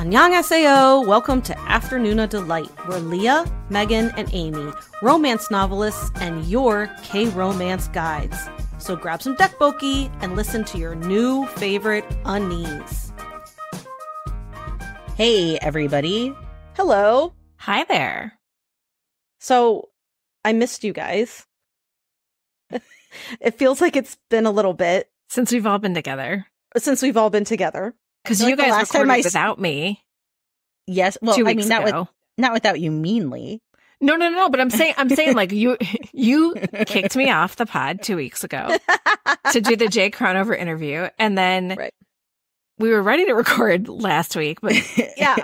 Annyeonghaseyo! Welcome to Afternoona Delight, where Leah, Megan, and Amy, romance novelists, and your K-romance guides. So grab some dekboki and listen to your new favorite unnies. Hey, everybody. Hello. Hi there. So, I missed you guys. It feels like it's been a little bit. Since we've all been together. Because you guys recorded without me. Yes. Well, 2 weeks ago. Not without you meanly. No. But I'm saying like you kicked me off the pod 2 weeks ago to do the Jay Cronover interview. And then we were ready to record last week, but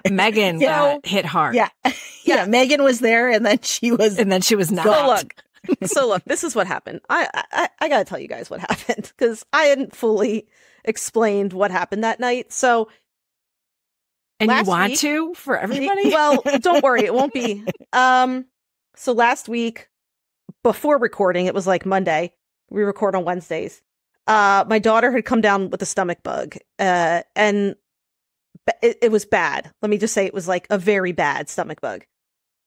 Megan got hit hard. Yeah. Megan was there and then she was not. So look, this is what happened. I gotta tell you guys what happened because I hadn't fully explained what happened that night. So, and you want to for everybody? Well, don't worry, it won't be. So last week, before recording, it was like Monday. We record on Wednesdays. My daughter had come down with a stomach bug, and it was bad. Let me just say, it was like a very bad stomach bug.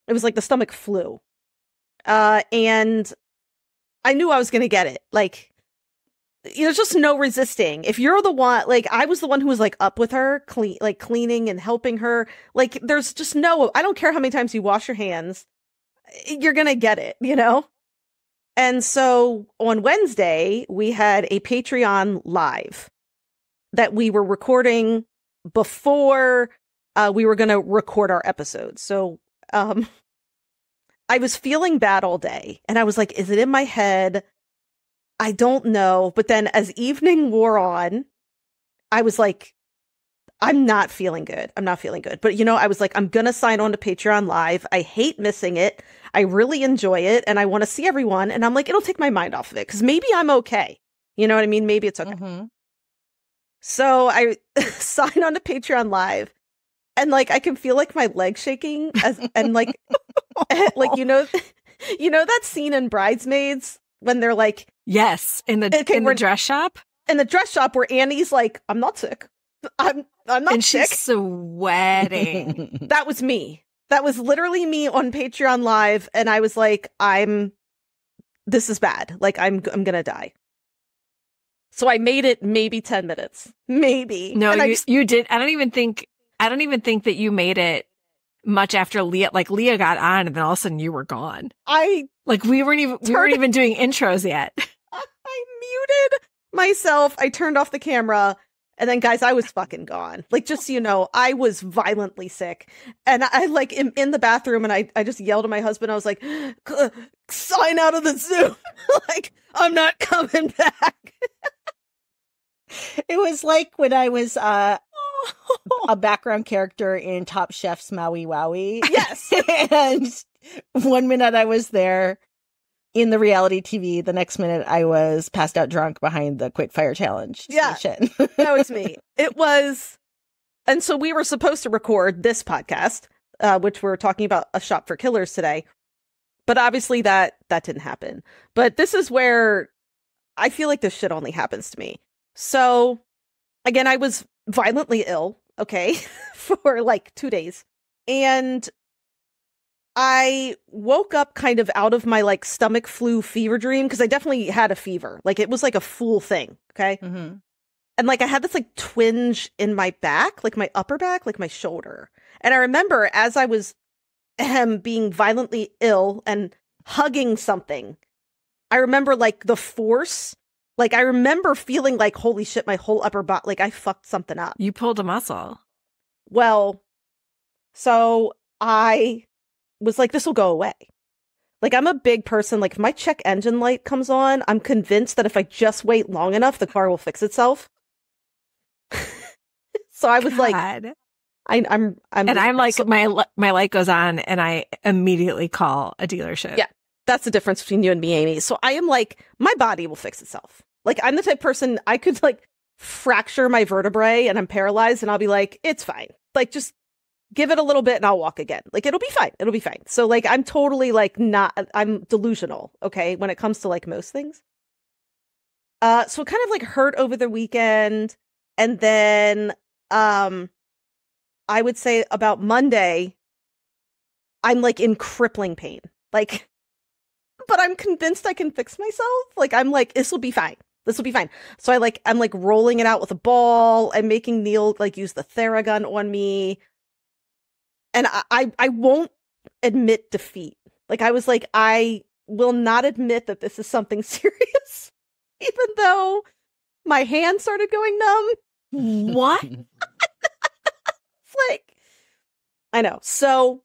It was like the stomach flu. And I knew I was going to get it. Like, there's just no resisting. If you're the one, like, I was the one who was like up with her, cleaning and helping her. Like, there's just no, I don't care how many times you wash your hands, you're going to get it, you know? And so on Wednesday, we had a Patreon live that we were recording before we were going to record our episode. So, I was feeling bad all day and I was like, is it in my head? I don't know. But then as evening wore on, I was like, I'm not feeling good. But, you know, I was like, I'm going to sign on to Patreon Live. I hate missing it. I really enjoy it. And I want to see everyone. And I'm like, it'll take my mind off of it because maybe I'm okay. You know what I mean? Maybe it's okay. Mm-hmm. So I signed on to Patreon Live. And like I can feel like my legs shaking and like like you know that scene in Bridesmaids when they're like in the dress shop where Annie's like, I'm not sick, I'm not and sick. She's sweating. That was me. That was literally me on Patreon Live, and I was like, this is bad. Like I'm gonna die. So I made it maybe 10 minutes, maybe. No, you did. I don't even think that you made it much after Leah. Like Leah got on, and then all of a sudden you were gone. We weren't even doing intros yet. I muted myself. I turned off the camera, and then guys, I was fucking gone. Like, just so you know, I was violently sick, and I like in the bathroom, and I just yelled at my husband. I was like, sign out of the Zoom. Like, I'm not coming back. It was like when I was a background character in Top Chef's Maui Wowie. Yes. And 1 minute I was there in the reality TV. The next minute I was passed out drunk behind the quick fire challenge station. That was me. It was. And so we were supposed to record this podcast, which we're talking about a shop for killers today. But obviously that didn't happen. But this is where I feel like this shit only happens to me. So again, I was violently ill, okay, for like 2 days. And I woke up kind of out of my like stomach flu fever dream because I definitely had a fever. Like it was like a full thing, okay? Mm-hmm. And like I had this like twinge in my back, like my upper back, like my shoulder. And I remember as I was being violently ill and hugging something, I remember like the force. Like, I remember feeling like, holy shit, my whole upper body, like, I fucked something up. You pulled a muscle. Well, so I was like, this will go away. Like, I'm a big person. Like, if my check engine light comes on, I'm convinced that if I just wait long enough, the car will fix itself. So I was like, I'm like, my light goes on and I immediately call a dealership. Yeah. That's the difference between you and me, Amy. So I am like, my body will fix itself. Like, I'm the type of person, I could like fracture my vertebrae and I'm paralyzed and I'll be like, it's fine. Like, just give it a little bit and I'll walk again. Like, it'll be fine. It'll be fine. So like, I'm totally like I'm delusional. Okay. When it comes to like most things. So it kind of like hurt over the weekend. And then, I would say about Monday, I'm like in crippling pain. Like, but I'm convinced I can fix myself. Like, I'm like, this will be fine. This will be fine. So I'm like rolling it out with a ball. I'm making Neil like use the Theragun on me. And I won't admit defeat. Like, I was like, I will not admit that this is something serious, even though my hand started going numb. What? It's like, I know. So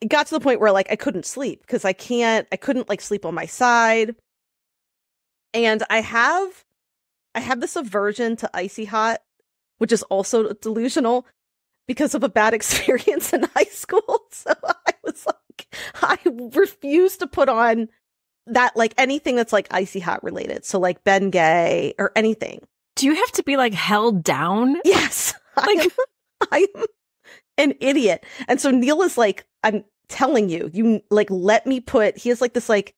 it got to the point where like I couldn't sleep because I couldn't like sleep on my side. And I have this aversion to icy hot, which is also delusional because of a bad experience in high school. So I was like, I refuse to put on that, like anything that's like icy hot related. So like Bengay or anything. Do you have to be like held down? Yes. Like I'm an idiot. And so Neil is like, I'm telling you, you like, let me put, he has like this, like,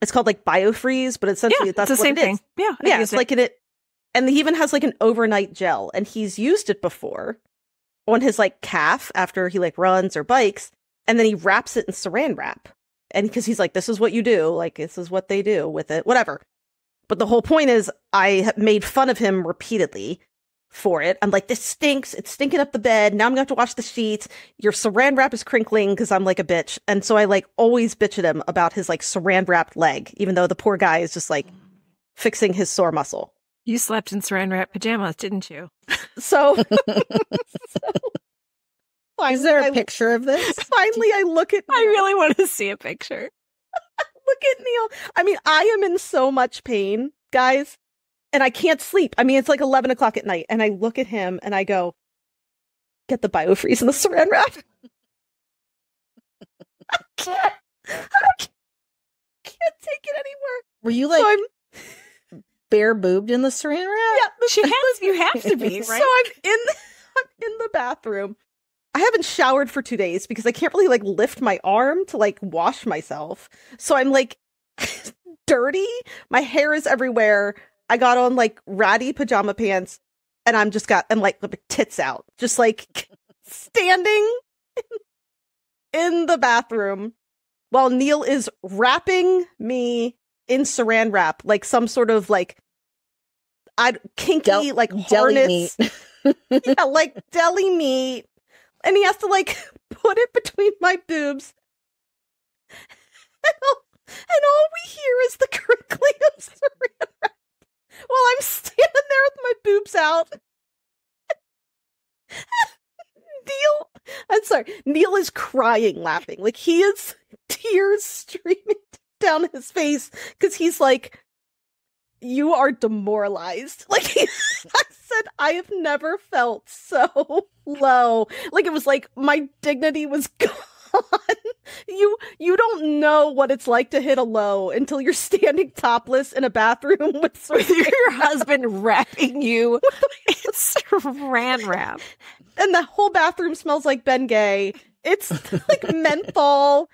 it's called like biofreeze, but essentially that's it's the what same it thing. is. Yeah. Yeah. It's like and he even has like an overnight gel, and he's used it before on his like calf after he like runs or bikes. And then he wraps it in saran wrap. And because he's like, this is what you do. Like, this is what they do with it, whatever. But the whole point is I made fun of him repeatedly for it. I'm like, this stinks. It's stinking up the bed. Now I'm gonna have to wash the sheets. Your saran wrap is crinkling because I'm like a bitch. And so I like always bitch at him about his like saran wrapped leg, even though the poor guy is just like fixing his sore muscle. You slept in saran wrap pajamas, didn't you? So, is there a picture of this? Finally, I look at I really want to see a picture. Look at Neil. I mean, I am in so much pain, guys, and I can't sleep. I mean, it's like 11 o'clock at night, and I look at him and I go, get the biofreeze and the saran wrap. I can't take it anymore. Were you like bare boobed in the saran wrap? Yeah, You have to be, right? So I'm in the bathroom. I haven't showered for 2 days because I can't really like lift my arm to like wash myself. So I'm like dirty. My hair is everywhere. I got on like ratty pajama pants, and I'm like tits out, just like standing in the bathroom while Neil is wrapping me in saran wrap, like some sort of like kinky like harness. Yeah, like deli meat. And he has to like put it between my boobs. And all we hear is the crinkling of saran wrap while I'm standing there with my boobs out. Neil is crying, laughing. Like, he is tears streaming down his face because he's like, you are demoralized. Like, I said, I have never felt so low. Like, it was like my dignity was gone. You don't know what it's like to hit a low until you're standing topless in a bathroom with your husband wrapping you in saran wrap. And the whole bathroom smells like Bengay. It's like menthol.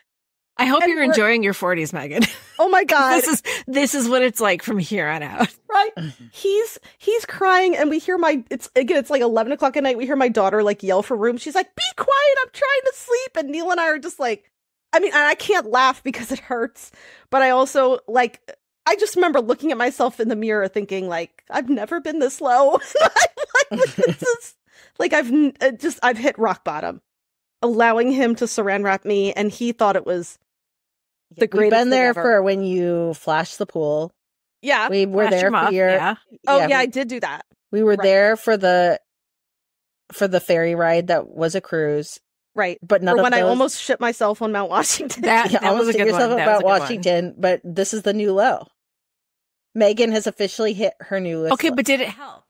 I hope you're enjoying your 40s, Megan. Oh my God. This is what it's like from here on out. Right? He's crying, and we hear it's like 11 o'clock at night. We hear my daughter like yell for room. She's like, be quiet, I'm trying to sleep. And Neil and I are just like, I mean, I can't laugh because it hurts, but I also like, I just remember looking at myself in the mirror thinking like, I've never been this low. This is like, I've hit rock bottom, allowing him to saran wrap me. And he thought it was the greatest We've been there thing ever. for when you flashed the pool. Yeah. We were there for your... Yeah. Oh, yeah, I did do that. We were there for the ferry ride that was a cruise. Right. But none or of when those... I almost shit myself on Mount Washington. That was a good one. About Washington, but this is the new low. Megan has officially hit her new Okay, low. but did it help?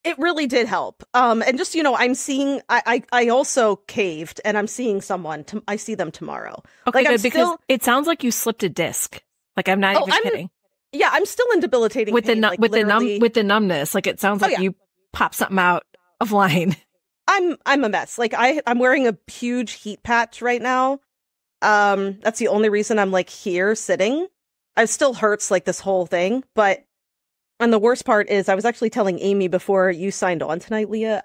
It really did help. And just, I'm seeing, I also caved, and I'm seeing someone, I see them tomorrow. Okay, like, good, because it sounds like you slipped a disc. Like, I'm not even kidding. Yeah, I'm still in debilitating with pain, the numbness. Like, it sounds like you popped something out of line. I'm a mess. Like, I'm wearing a huge heat patch right now. That's the only reason I'm like here sitting. It still hurts like this whole thing, but. And the worst part is I was actually telling Amy before you signed on tonight, Leah,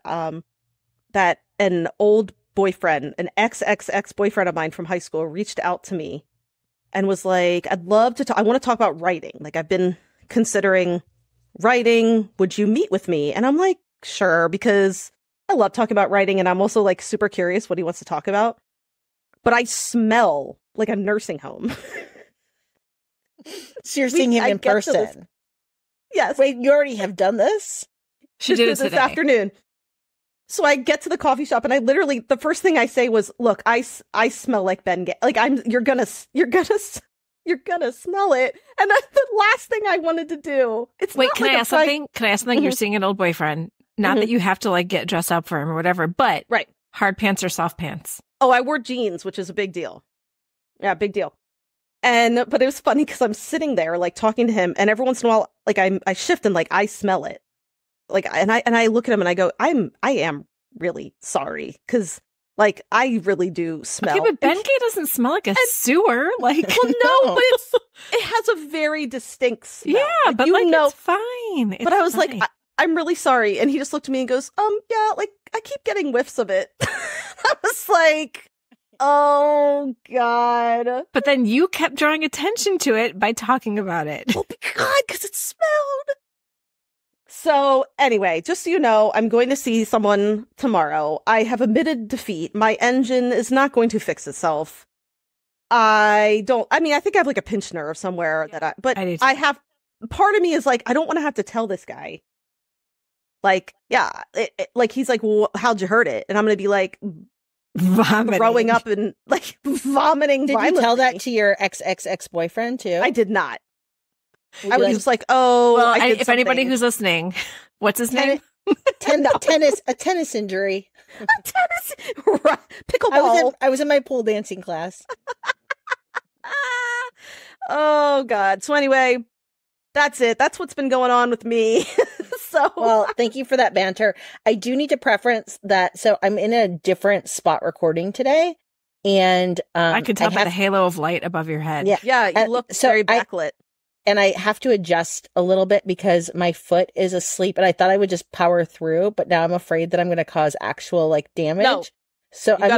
that an old boyfriend, an ex boyfriend of mine from high school, reached out to me and was like, I'd love to talk. I want to talk about writing. Like, I've been considering writing. Would you meet with me? And I'm like, sure, because I love talking about writing. And I'm also like super curious what he wants to talk about. But I smell like a nursing home. So you're seeing him in person? Yes. Wait, you already have done this? She did it this afternoon. So I get to the coffee shop and I literally, the first thing I say was, look, I smell like Ben Gay. Like you're gonna smell it. And that's the last thing I wanted to do. Wait, can I ask something? Can I ask something? You're seeing an old boyfriend. Not that you have to like get dressed up for him or whatever, but right. Hard pants or soft pants? Oh, I wore jeans, which is a big deal. Yeah, big deal. But it was funny because I'm sitting there like talking to him, and every once in a while, like I shift and like I smell it. Like, and I look at him and I go, I am really sorry because like I really do smell. Okay, but Ben Gay doesn't smell like a sewer. Like, well, no, but it has a very distinct smell. Yeah, like, but like it's fine. But I was like, I'm really sorry, and he just looked at me and goes, yeah, like I keep getting whiffs of it. I was like, oh God. But then you kept drawing attention to it by talking about it. Oh God, because it smelled. So anyway, just so you know, I'm going to see someone tomorrow. I have admitted defeat. My engine is not going to fix itself. I think I have like a pinched nerve somewhere I have, part of me is like, I don't want to have to tell this guy. Like, yeah, like he's like, well, how'd you hurt it? And I'm going to be like, vomiting. Throwing up and like vomiting. Did you tell that to your ex-boyfriend too? I did not. I was just like, oh, well, if anybody who's listening, what's his name? A tennis injury. Pickleball. I was in my pole dancing class. Oh God. So anyway, that's it. That's what's been going on with me. Well, thank you for that banter. I do need to preference that. So I'm in a different spot recording today, and I can tell by the halo of light above your head. Yeah, you look very backlit. And I have to adjust a little bit because my foot is asleep, and I thought I would just power through, but now I'm afraid that I'm going to cause actual like damage. No, so I'm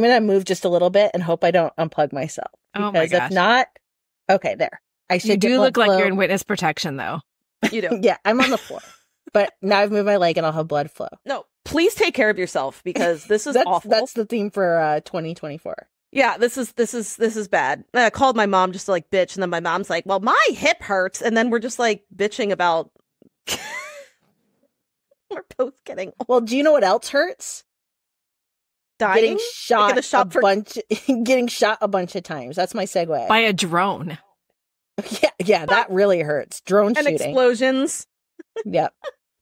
gonna move just a little bit and hope I don't unplug myself. Oh my gosh! If not, okay, there. You do look like you're in witness protection, though. You do. Yeah, I'm on the floor, but now I've moved my leg and I'll have blood flow. No, please take care of yourself because this is awful. That's the theme for 2024. Yeah, this is bad. I called my mom just to like bitch, and then my mom's like, "Well, my hip hurts," and then we're just like bitching about. We're both getting old. Well, do you know what else hurts? Dying, getting shot a bunch of times. That's my segue. By a drone. Yeah, that really hurts. Drone and shooting, explosions. Yep.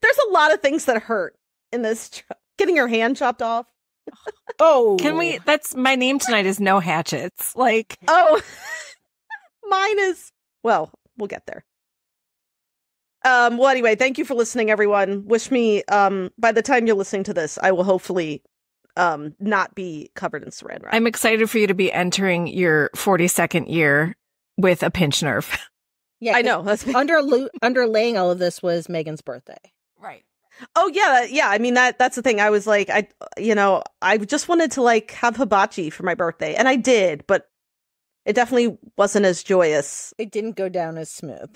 There's a lot of things that hurt in this. Getting your hand chopped off. Oh, that's my name tonight is No Hatchets. Like, oh, mine is, well, we'll get there. Well, anyway, thank you for listening, everyone. Wish me, by the time you're listening to this, I will hopefully, not be covered in saran wrap. I'm excited for you to be entering your 42nd year with a pinched nerve. Yeah, I know. That's underlaying all of this was Megan's birthday. Right. Oh yeah. I mean that's the thing. I was like, I just wanted to like have hibachi for my birthday, and I did, but it definitely wasn't as joyous. It didn't go down as smooth.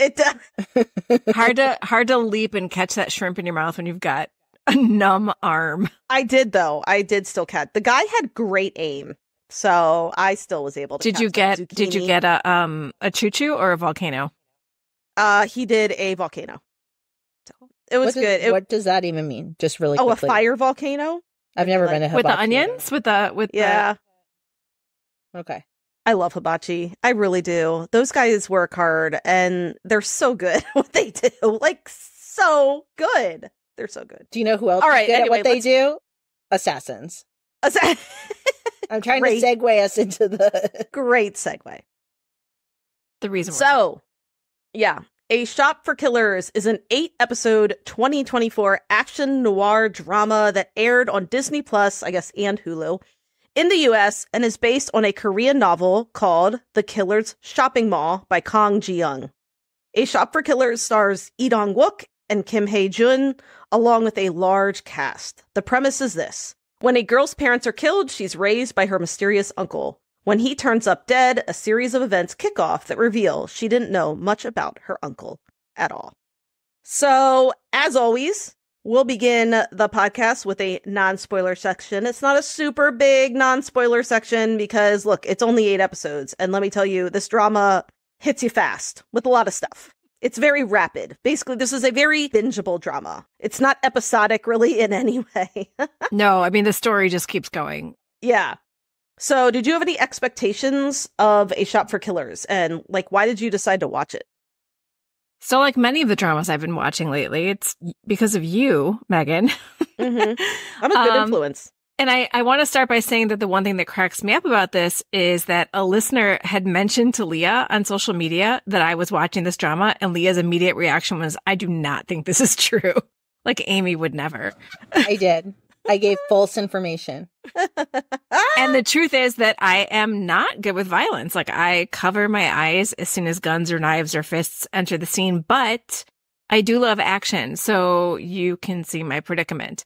Hard to leap and catch that shrimp in your mouth when you've got a numb arm. I did though. I did still catch. The guy had great aim, so I still was able to. Did you get a choo-choo or a volcano? He did a volcano. It was good. What does that even mean? Just really quickly. A fire volcano? I've never been to hibachi. With the onions? Yeah. Okay. I love hibachi. I really do. Those guys work hard and they're so good at what they do. Like, so good. They're so good. Do you know who else is good at what they do? Assassins. I'm trying to segue us into the... Great segue. The reason. So, yeah. A Shop for Killers is an 8-episode 2024 action noir drama that aired on Disney Plus, I guess, and Hulu in the US and is based on a Korean novel called The Killer's Shopping Mall by Kang Ji-young. A Shop for Killers stars Dong Wook and Kim Hye-Jun along with a large cast. The premise is this. When a girl's parents are killed, she's raised by her mysterious uncle. When he turns up dead, a series of events kick off that reveal she didn't know much about her uncle at all. So, as always, we'll begin the podcast with a non-spoiler section. It's not a super big non-spoiler section because, look, it's only 8 episodes. And let me tell you, this drama hits you fast with a lot of stuff. It's very rapid. Basically, this is a very bingeable drama. It's not episodic, really, in any way. No, I mean, the story just keeps going. Yeah. So, did you have any expectations of A Shop for Killers? And, why did you decide to watch it? So, like many of the dramas I've been watching lately, it's because of you, Megan. Mm-hmm. I'm a good influence. And I want to start by saying that the one thing that cracks me up about this is that a listener had mentioned to Leah on social media that I was watching this drama, and Leah's immediate reaction was, I do not think this is true. Like Amy would never. I did. I gave false information. And the truth is that I am not good with violence. Like, I cover my eyes as soon as guns or knives or fists enter the scene, but I do love action. So you can see my predicament.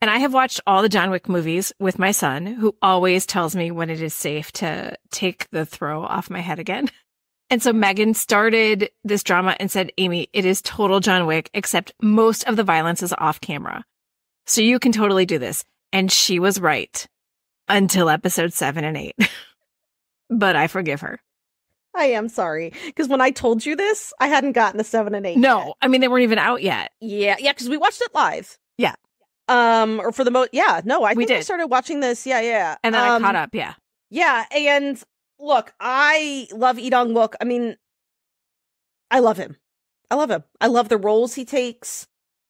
And I have watched all the John Wick movies with my son, who always tells me when it is safe to take the throw off my head again. And so Megan started this drama and said, Amy, it is total John Wick, except most of the violence is off camera. So you can totally do this. And she was right until episode 7 and 8. But I forgive her. I am sorry. Because when I told you this, I hadn't gotten to 7 and 8 No, yet. I mean, they weren't even out yet. Yeah, because we watched it live. Yeah. Or for the most, I think did. I started watching this, yeah. And then I caught up, yeah. Yeah, and look, I love Dong Wook. I mean, I love him. I love the roles he takes.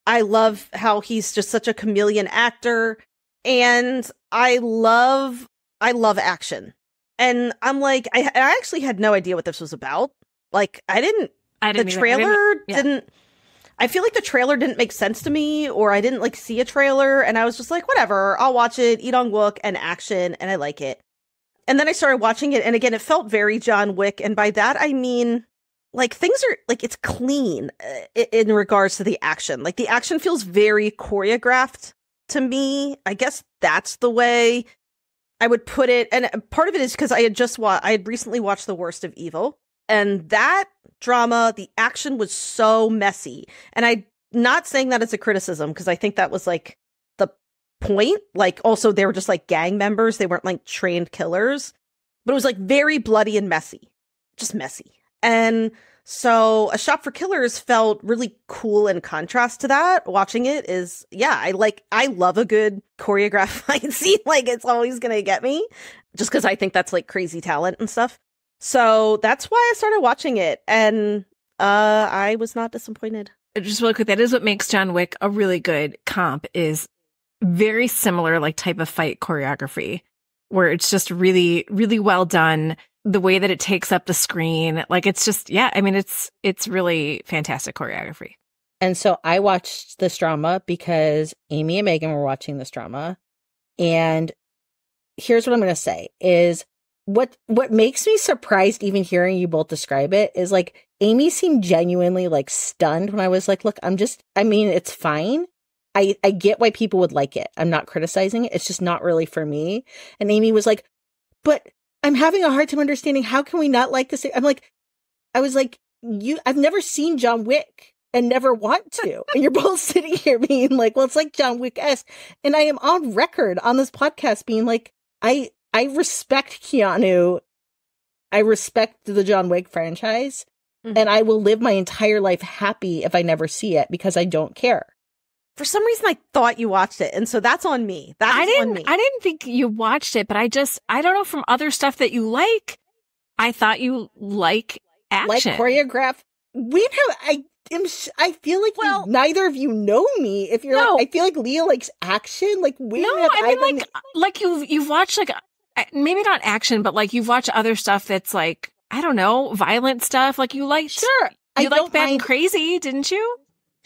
I love how he's just such a chameleon actor. And I love action. And I'm like, I actually had no idea what this was about. Like, the trailer didn't. I feel like the trailer didn't make sense to me, or I didn't see a trailer, and I was just like, whatever, I'll watch it, Dong Wook and action, and I like it. And then I started watching it, and again, it felt very John Wick, and by that I mean, things are, it's clean in regards to the action. The action feels very choreographed to me. I guess that's the way I would put it, and part of it is because I had recently watched The Worst of Evil, and that drama, the action was so messy. And I'm not saying that as a criticism, because I think that was the point. Also, they were just gang members. They weren't trained killers. But it was very bloody and messy. Just messy. And so A Shop for Killers felt really cool in contrast to that. Watching it is, I love a good choreographed fight scene. It's always going to get me. Just because I think that's crazy talent and stuff. So that's why I started watching it, and I was not disappointed. Just really quick, that is what makes John Wick a really good comp, is very similar type of fight choreography, where it's just really, really well done. The way that it takes up the screen, it's just, it's really fantastic choreography. And so I watched this drama because Amy and Megan were watching this drama, and here's what I'm going to say is, What makes me surprised even hearing you both describe it is Amy seemed genuinely stunned when I was look, it's fine. I get why people would like it. I'm not criticizing it. It's just not really for me. And Amy was like, but I'm having a hard time understanding, how can we not like this? I've never seen John Wick and never want to. And you're both sitting here being well, it's John Wick-esque. And I am on record on this podcast being I respect Keanu. I respect the John Wick franchise. Mm-hmm. And I will live my entire life happy if I never see it because I don't care. For some reason, I thought you watched it. And so that's on me. I didn't think you watched it, but I don't know, from other stuff that you like, I thought you like action. Choreograph. I feel neither of you know me. If you're I feel Leah likes action. You've watched maybe not action, but you've watched other stuff that's I don't know, violent stuff. You like, sure, you liked Bad and Crazy, didn't you?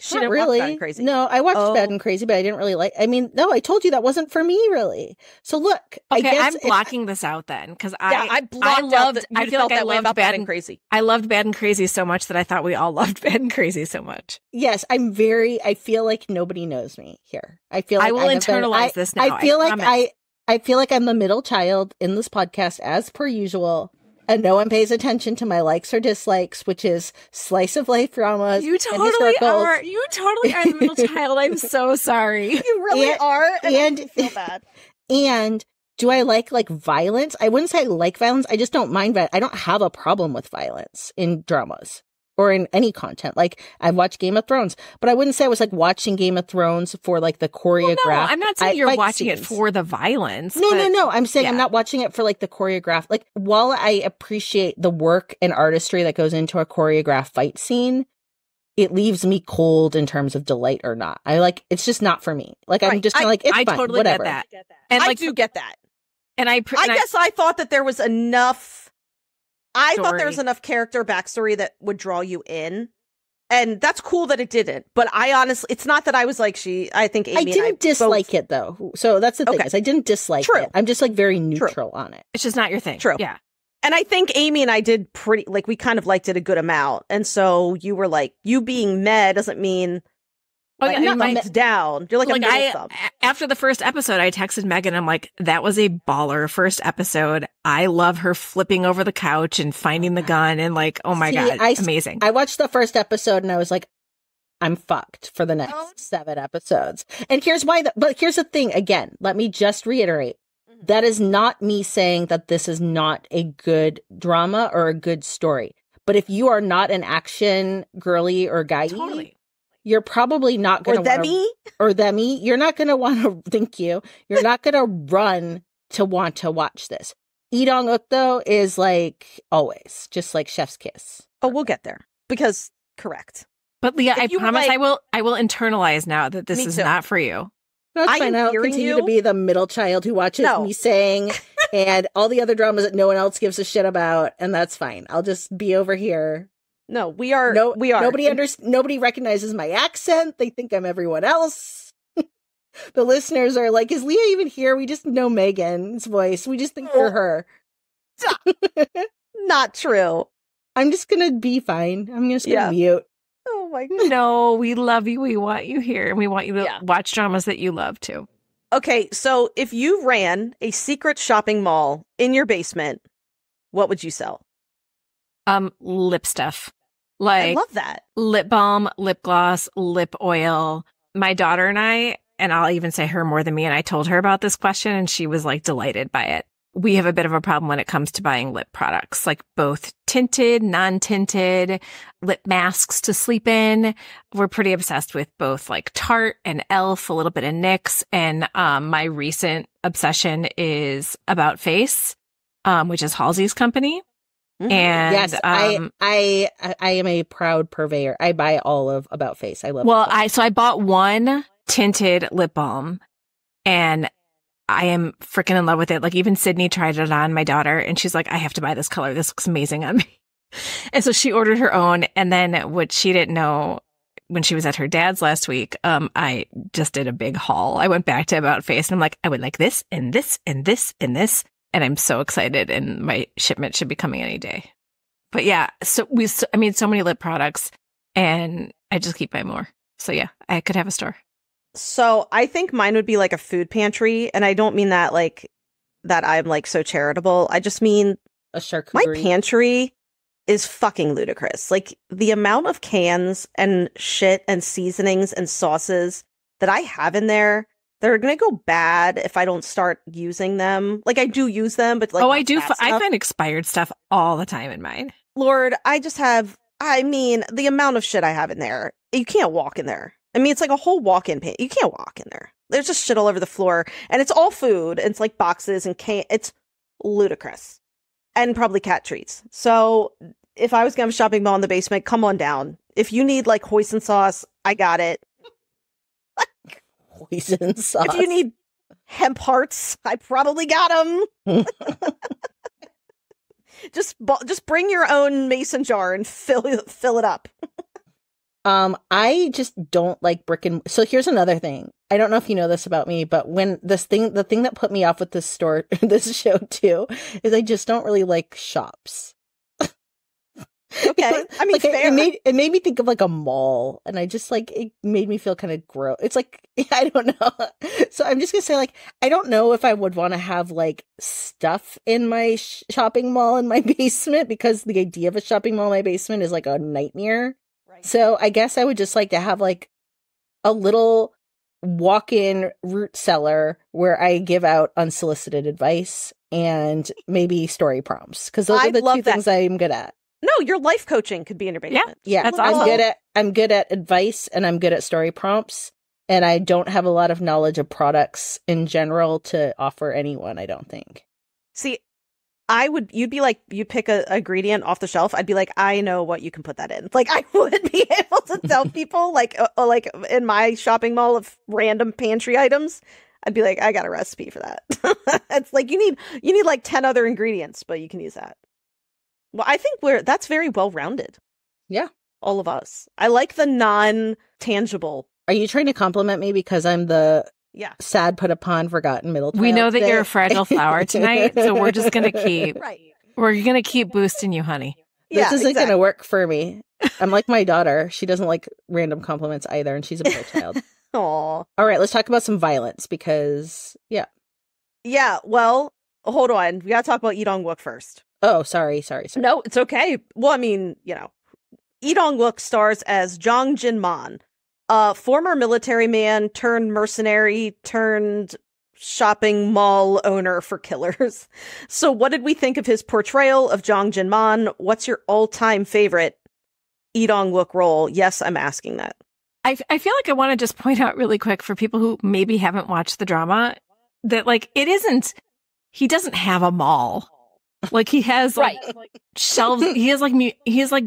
She Not didn't really. watch Bad and Crazy. No, I watched Bad and Crazy, but I didn't really like. I mean, no, I told you that wasn't for me, really. So look, okay, I'm blocking this out then because I feel like I loved Bad and Crazy. I loved Bad and Crazy so much that I thought we all loved Bad and Crazy so much. Yes, I feel like nobody knows me here. I feel like I will internalize this now. I feel like I'm the middle child in this podcast as per usual. And no one pays attention to my likes or dislikes, which is slice of life dramas. You totally are. You totally are the middle child. I'm so sorry. You really are. And I feel bad. And do I like violence? I wouldn't say I like violence. I just don't mind I don't have a problem with violence in dramas or in any content. Like, I've watched Game of Thrones, but I wouldn't say I was watching Game of Thrones for the choreograph. Well, no, I'm not saying you're watching it for the violence. No. I'm saying I'm not watching it for the choreograph. While I appreciate the work and artistry that goes into a choreographed fight scene, it leaves me cold in terms of delight or not. It's just not for me. I'm just kind of it's I fun, totally whatever. get that. And I do get that. And I guess I thought that there was enough. I thought there was enough character backstory that would draw you in. And that's cool that it didn't. But I honestly, it's not that I was I think Amy I didn't dislike both... it though. So that's the thing is I didn't dislike it. I'm just very neutral on it. It's just not your thing. True. Yeah. And I think Amy and I did pretty, we kind of liked it a good amount. And so you were you being meh doesn't mean thumbs down. You're a middle thumb. After the first episode, I texted Megan. I'm like, that was a baller first episode. I love her flipping over the couch and finding the gun and oh my God, amazing. I watched the first episode and I was like, I'm fucked for the next 7 episodes. And here's why. But here's the thing. Again, let me just reiterate. That is not me saying that this is not a good drama or a good story. But if you are not an action girly or guy, you're probably not going to you're not going to want to, thank you. You're not going to run to want to watch this. Lee Dong-wook though is always just chef's kiss. Oh, we'll get there because correct. But Leah, I promise I will internalize now that this is not for you. That's fine. I'll continue to be the middle child who watches me sing and all the other dramas that no one else gives a shit about. And that's fine. I'll just be over here. No, we are. Nobody recognizes my accent. They think I'm everyone else. The listeners are like, is Leah even here? We just know Megan's voice. We just think you're her. Not true. I'm just going to be fine. I'm just going to mute. Oh my God. No, we love you. We want you here. And we want you to watch dramas that you love too. Okay, so if you ran a secret shopping mall in your basement, what would you sell? Lip stuff. I love that. Lip balm, lip gloss, lip oil. My daughter and I'll even say her more than me, and I told her about this question and she was delighted by it. We have a bit of a problem when it comes to buying lip products, both tinted, non-tinted, lip masks to sleep in. We're pretty obsessed with both Tarte and e.l.f., a little bit of NYX. And my recent obsession is About Face, which is Halsey's company. Mm-hmm. And yes, I am a proud purveyor. I buy all of About Face. I love. Well, I bought one tinted lip balm, and I am freaking in love with it. Even Sydney tried it on, my daughter, and she's like, I have to buy this color. This looks amazing on me. And so she ordered her own. And then what she didn't know when she was at her dad's last week, I just did a big haul. I went back to About Face and I'm like, I would like this and this and this and this. And I'm so excited, and my shipment should be coming any day. But yeah, so many lip products, and I just keep buying more. So yeah, I could have a store. So I think mine would be a food pantry, and I don't mean that that I'm so charitable. I just mean a charcuterie. My pantry is fucking ludicrous. The amount of cans and shit and seasonings and sauces that I have in there, they're going to go bad if I don't start using them. I do use them, but I do. I find expired stuff all the time in mine. Lord, the amount of shit I have in there, you can't walk in there. It's a whole walk-in pantry. You can't walk in there. There's just shit all over the floor, and it's all food. It's boxes and it's ludicrous, and probably cat treats. So if I was going to have a shopping mall in the basement, come on down. If you need hoisin sauce, I got it. Hoisin sauce. If you need hemp hearts, I probably got them. Just bring your own mason jar and fill it up. I just don't like so here's another thing. I don't know if you know this about me, but when the thing that put me off with this show too, is I just don't really like shops. Okay. I mean, fair. It made me think of like a mall, and I just like, it made me feel kind of gross. It's like, I don't know. So I'm just gonna say, like, I don't know if I would want to have like stuff in my shopping mall in my basement, because the idea of a shopping mall in my basement is like a nightmare. Right. So I guess I would just like to have like a little walk-in root cellar where I give out unsolicited advice and maybe story prompts, because those are the two things I'm good at. No, your life coaching could be in your basement. Yeah, that's awesome. I'm good at advice, and I'm good at story prompts, and I don't have a lot of knowledge of products in general to offer anyone, I don't think. See, you'd be like, you pick a ingredient off the shelf, I'd be like, I know what you can put that in. Like, I would be able to tell people, like in my shopping mall of random pantry items, I'd be like, I got a recipe for that. It's like, you need like 10 other ingredients, but you can use that. Well, I think that's very well-rounded. Yeah. All of us. I like the non-tangible. Are you trying to compliment me because I'm the sad, put upon, forgotten middle child? We know that you're a fragile flower tonight, so we're just going to keep... Right. We're going to keep boosting you, honey. This isn't going to work for me. I'm like my daughter. She doesn't like random compliments either, and she's a middle child. Aw. All right, let's talk about some violence, because, Yeah, well, hold on. We got to talk about Lee Dong Wook first. Oh, sorry. No, it's okay. Well, I mean, Lee Dong Wook stars as Jeong Jin-Man, a former military man turned mercenary turned shopping mall owner for killers. So what did we think of his portrayal of Jeong Jin-Man? What's your all-time favorite Lee Dong Wook role? Yes, I'm asking that. I feel like I want to just point out really quick for people who maybe haven't watched the drama that, like, he doesn't have a mall. Like, he has like shelves. He has like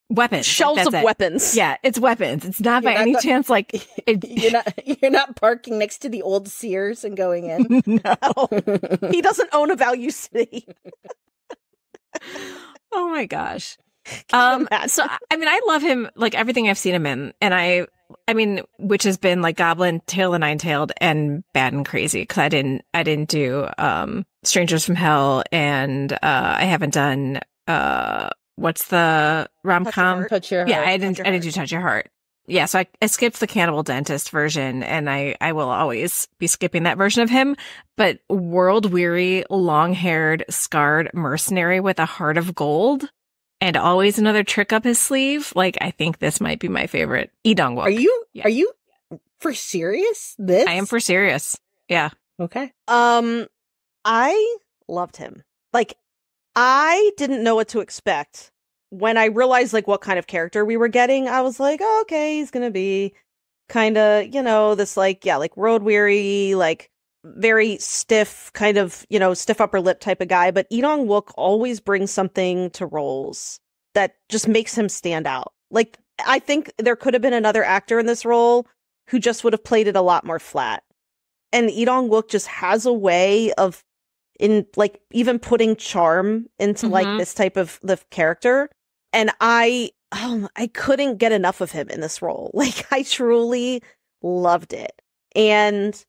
weapons. Shelves of weapons. Yeah, it's weapons. It's not by any chance like you're not parking next to the old Sears and going in. No, he doesn't own a Value City. Oh my gosh. So I mean, I love him, like everything I've seen him in, and I mean, which has been like Goblin, Tail the Nine-Tailed, and Bad and Crazy, because I didn't do Strangers from Hell, and I haven't done what's the rom-com? Touch Your Heart. Yeah, I didn't do Touch Your Heart. Yeah, so I skipped the Cannibal Dentist version, and I will always be skipping that version of him. But world-weary, long-haired, scarred mercenary with a heart of gold, and always another trick up his sleeve. Like, I think this might be my favorite Lee Dong Wook. Are you for serious? I am for serious. Yeah. Okay. I loved him. Like, I didn't know what to expect. When I realized like what kind of character we were getting, I was like, oh, okay, he's gonna be kind of, this like road weary, like very stiff, kind of, stiff upper lip type of guy. But Lee Dong Wook always brings something to roles that just makes him stand out. Like, I think there could have been another actor in this role who just would have played it a lot more flat. And Lee Dong Wook just has a way of, in like, even putting charm into like this type of the character. And I couldn't get enough of him in this role. Like, I truly loved it. And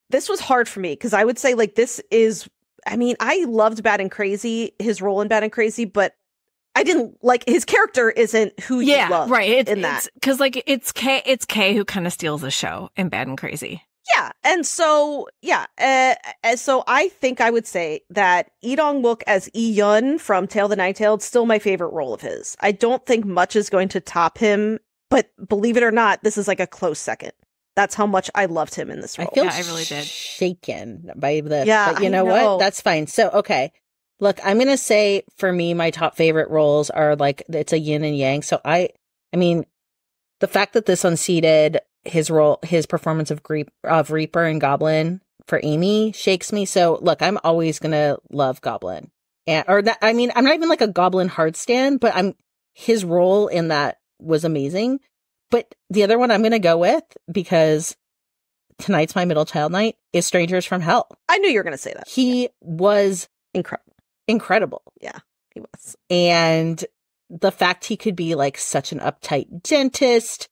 this was hard for me, because I would say, like, I loved Bad and Crazy, his role in Bad and Crazy, but I didn't like his character isn't who you love in that. Because, like, it's Kay who kind of steals the show in Bad and Crazy. Yeah. And so, so I think I would say that Lee Dong Wook as Hye-Jun from Tail the Nine-Tailed, still my favorite role of his. I don't think much is going to top him, but believe it or not, this is like a close second. That's how much I loved him in this role. I really did. Shaken by this. Yeah, but you know what? That's fine. So, okay. Look, I'm going to say, for me, my top favorite roles are like, it's a yin and yang. So I mean, the fact that this unseated his performance of Reaper and Goblin for Amy shakes me. So look, I'm always going to love Goblin. I'm not even like a Goblin hard stand, but his role in that was amazing. But the other one I'm going to go with, because tonight's my middle child night, is Strangers from Hell. I knew you were going to say that. He was incredible. Yeah, he was. And the fact he could be like such an uptight dentist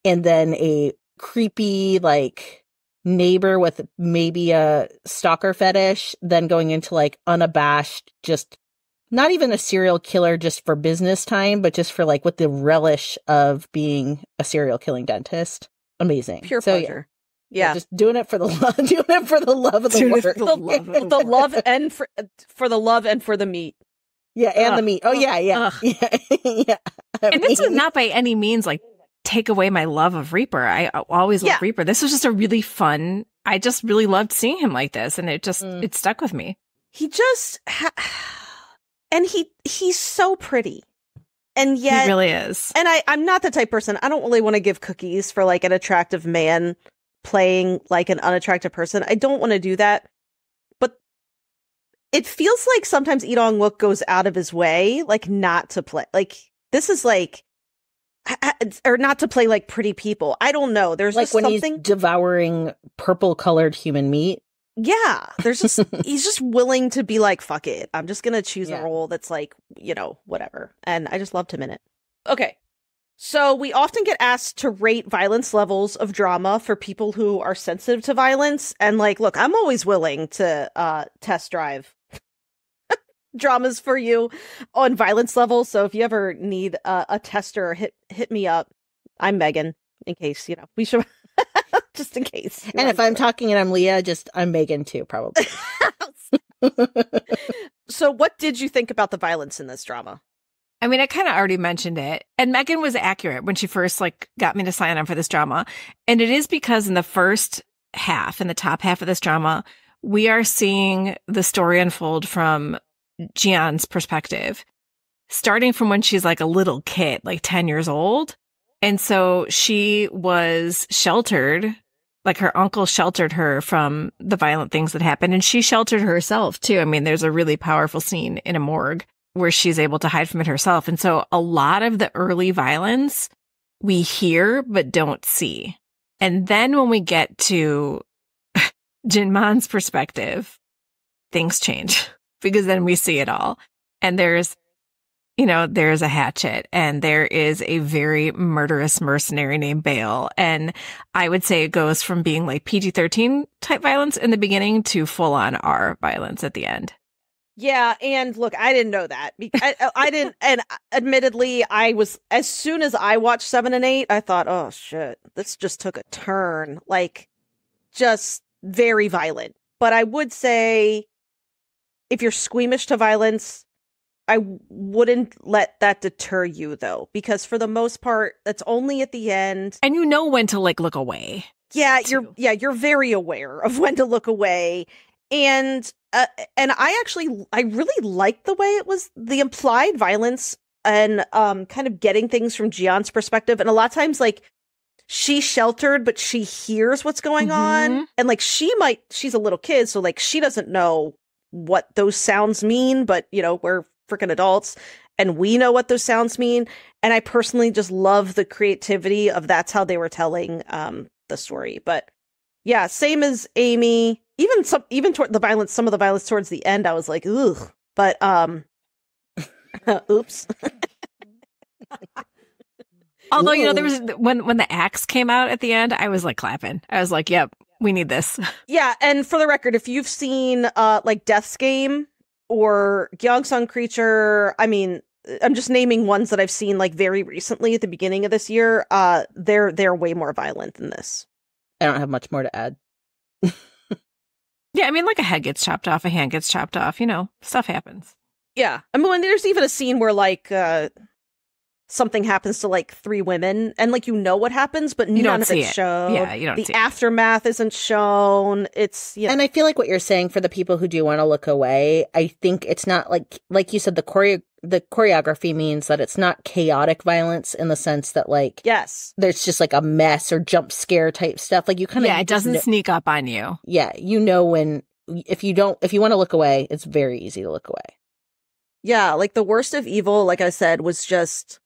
and then a creepy like neighbor with maybe a stalker fetish, then going into like unabashed, just not even a serial killer just for business time, but just for like with the relish of being a serial killing dentist. Amazing. Pure pleasure. Yeah. Just doing it for the love, doing it for the love of the work. The love and for the love and for the meat. Yeah, and the meat. Oh, yeah. Yeah. And this is not by any means like take away my love of Reaper. I always loved Reaper. This was just a really fun. I just really loved seeing him like this, and it just it stuck with me. He just and he's so pretty, and yet he really is. And I'm not the type of person. I don't really want to give cookies for like an attractive man playing like an unattractive person. I don't want to do that. It feels like sometimes Lee Dong-Wook goes out of his way, like, not to play. Like, this is like, or not to play like pretty people. I don't know. There's like just when something... he's devouring purple-colored human meat. Yeah, there's just he's just willing to be like, fuck it. I'm just gonna choose a role that's like, you know, whatever. And I just loved him in it. Okay. So we often get asked to rate violence levels of drama for people who are sensitive to violence. And like, look, I'm always willing to test drive dramas for you on violence levels. So if you ever need a tester, hit me up. I'm Megan, in case, you know, we should just in case. And if I'm talking and I'm Leah, I'm Megan too, probably. So what did you think about the violence in this drama? I mean, I kind of already mentioned it, and Megan was accurate when she first like got me to sign on for this drama. And it is because in the first half, in the top half of this drama, we are seeing the story unfold from Ji-An's perspective, starting from when she's like a little kid, like 10 years old. And so she was sheltered, like her uncle sheltered her from the violent things that happened. And she sheltered herself too. I mean, there's a really powerful scene in a morgue where she's able to hide from it herself. And so a lot of the early violence we hear but don't see. And then when we get to Jin-Man's perspective, things change because then we see it all. And there's a hatchet and there is a very murderous mercenary named Bale. And I would say it goes from being like PG-13 type violence in the beginning to full on R violence at the end. Yeah, and look, I didn't know that. I didn't, and admittedly, I was, as soon as I watched 7 and 8, I thought, oh shit, this just took a turn, like, just very violent. But I would say, if you're squeamish to violence, I wouldn't let that deter you, though, because for the most part, that's only at the end. And you know when to, like, look away. Yeah, you're very aware of when to look away. And I really liked the way it was, the implied violence and kind of getting things from Ji-An's perspective. And a lot of times, like, she's sheltered, but she hears what's going on. And like, she's a little kid, so like, she doesn't know what those sounds mean, but you know, we're freaking adults and we know what those sounds mean. And I personally just love the creativity of that's how they were telling the story. But yeah, same as Amy. Even toward the violence, some of the violence towards the end, I was like, ugh. But oops. Although, you know, there was when the axe came out at the end, I was like clapping. I was like, yep, we need this. Yeah, and for the record, if you've seen like Death's Game or Gyeong-sung Creature, I mean, I'm just naming ones that I've seen like very recently at the beginning of this year. They're way more violent than this. I don't have much more to add. Yeah, I mean, like a head gets chopped off, a hand gets chopped off, you know, stuff happens. Yeah. I mean, when there's even a scene where like something happens to like 3 women and like, you know what happens, but none of it's shown. Yeah, you don't see it. The aftermath isn't shown. It's, you know. And I feel like what you're saying for the people who do want to look away, I think it's not like you said, the choreography means that it's not chaotic violence in the sense that like, yes, there's just like a mess or jump scare type stuff. Like you kind of, yeah, it doesn't sneak up on you. Yeah. You know, if you want to look away, it's very easy to look away. Yeah. Like the worst of evil, like I said, was just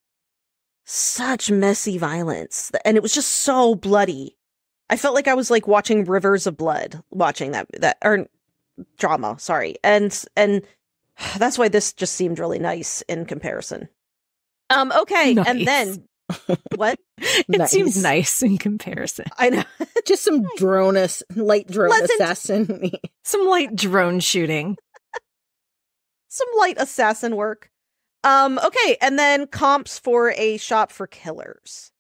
such messy violence. And it was just so bloody. I felt like I was like watching rivers of blood watching that or drama. Sorry. And that's why this just seemed really nice in comparison. Okay, nice. And then what? It seems nice in comparison. I know. Just some light drone assassin. Some light drone shooting. Some light assassin work. Okay, and then comps for a shop for killers.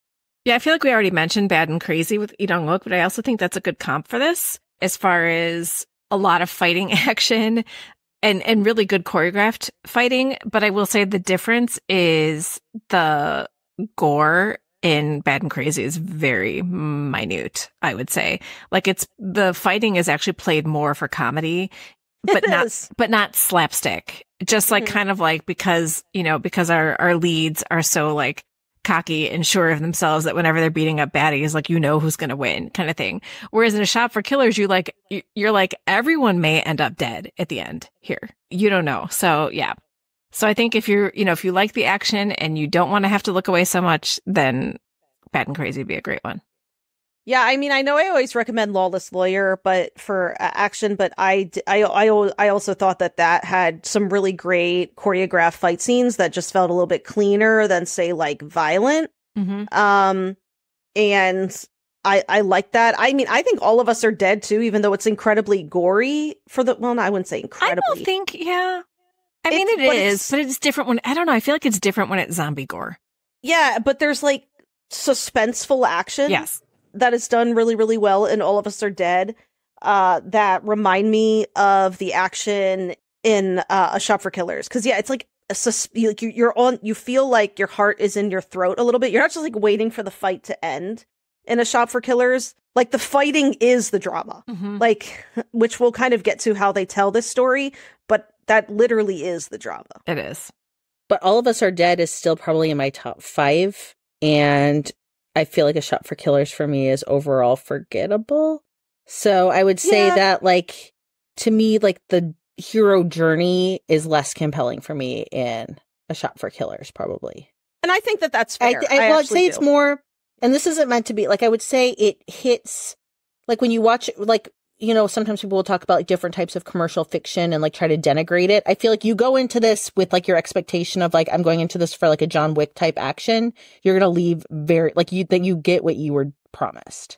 Yeah, I feel like we already mentioned Bad and Crazy with Dong Wook, but I also think that's a good comp for this as far as a lot of fighting action and really good choreographed fighting. But I will say the difference is the gore in Bad and Crazy is very minute, I would say. Like the fighting is actually played more for comedy, but not slapstick. Just like kind of like because our leads are so like cocky and sure of themselves that whenever they're beating up baddies, like, who's going to win kind of thing. Whereas in a shop for killers, you're like, everyone may end up dead at the end here. You don't know. So yeah. So I think if you like the action and you don't want to have to look away so much, then Bad and Crazy would be a great one. Yeah, I mean, I know I always recommend Lawless Lawyer, but for action, but I also thought that had some really great choreographed fight scenes that just felt a little bit cleaner than, say, like Violent. Mm-hmm. And I like that. I mean, I think All of Us Are Dead too, even though it's incredibly gory I wouldn't say incredibly. I don't think, yeah. I mean, it is, but it's different when, I don't know, I feel like it's different when it's zombie gore. Yeah, but there's like suspenseful action. Yes. That is done really, really well in All of Us Are Dead. That remind me of the action in A Shop for Killers. Because yeah, it's like you feel like your heart is in your throat a little bit. You're not just like waiting for the fight to end in A Shop for Killers. Like the fighting is the drama, like which we'll kind of get to how they tell this story. But that literally is the drama. It is. But All of Us Are Dead is still probably in my top 5, and I feel like A Shop for Killers for me is overall forgettable. So I would say that, like, to me, like, the hero journey is less compelling for me in A Shop for Killers, probably. And I think that's fair. I'd say it's more, and this isn't meant to be, like, I would say it hits, like, when you watch, like, sometimes people will talk about like different types of commercial fiction and like try to denigrate it. I feel like you go into this with like your expectation of like, I'm going into this for like a John Wick type action. You're going to leave very like you get what you were promised.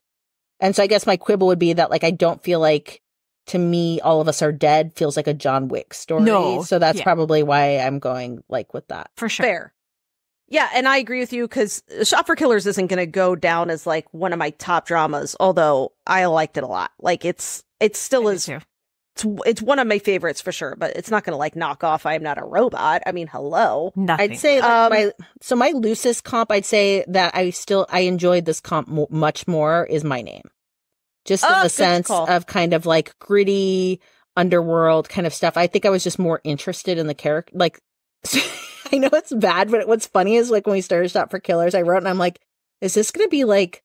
And so I guess my quibble would be that like, I don't feel like to me, All of Us Are Dead feels like a John Wick story. No. So that's probably why I'm going like with that. For sure. Fair. Yeah, and I agree with you because Shop for Killers isn't going to go down as like one of my top dramas, although I liked it a lot. Like it still is. It's one of my favorites for sure, but it's not going to like knock off I Am Not a Robot. I mean, hello. Nothing. I'd say like my loosest comp, I'd say that I enjoyed this comp much more is My Name. Just in the sense of kind of like gritty underworld kind of stuff. I think I was just more interested in the character. Like, I know it's bad, but what's funny is like when we started Shop for Killers, I wrote and I'm like, is this going to be like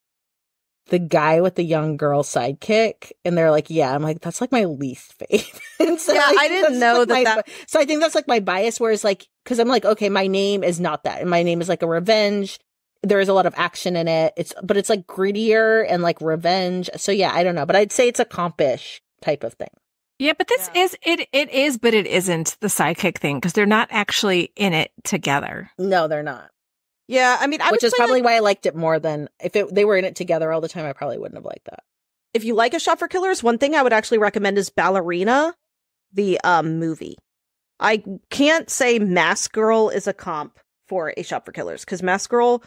the guy with the young girl sidekick? And they're like, yeah. I'm like, that's like my least favorite. So yeah, I didn't know like that. So I think that's like my bias, whereas like, because I'm like, okay, My Name is not that. And My Name is like a revenge. There is a lot of action in it. But it's like grittier and like revenge. So yeah, I don't know. But I'd say it's a compish type of thing. Yeah, but this is but it isn't the sidekick thing because they're not actually in it together. No, they're not. Yeah, I mean, which is probably why I liked it more than if they were in it together all the time. I probably wouldn't have liked that. If you like A Shop for Killers, one thing I would actually recommend is Ballerina, the movie. I can't say Mask Girl is a comp for A Shop for Killers because Mask Girl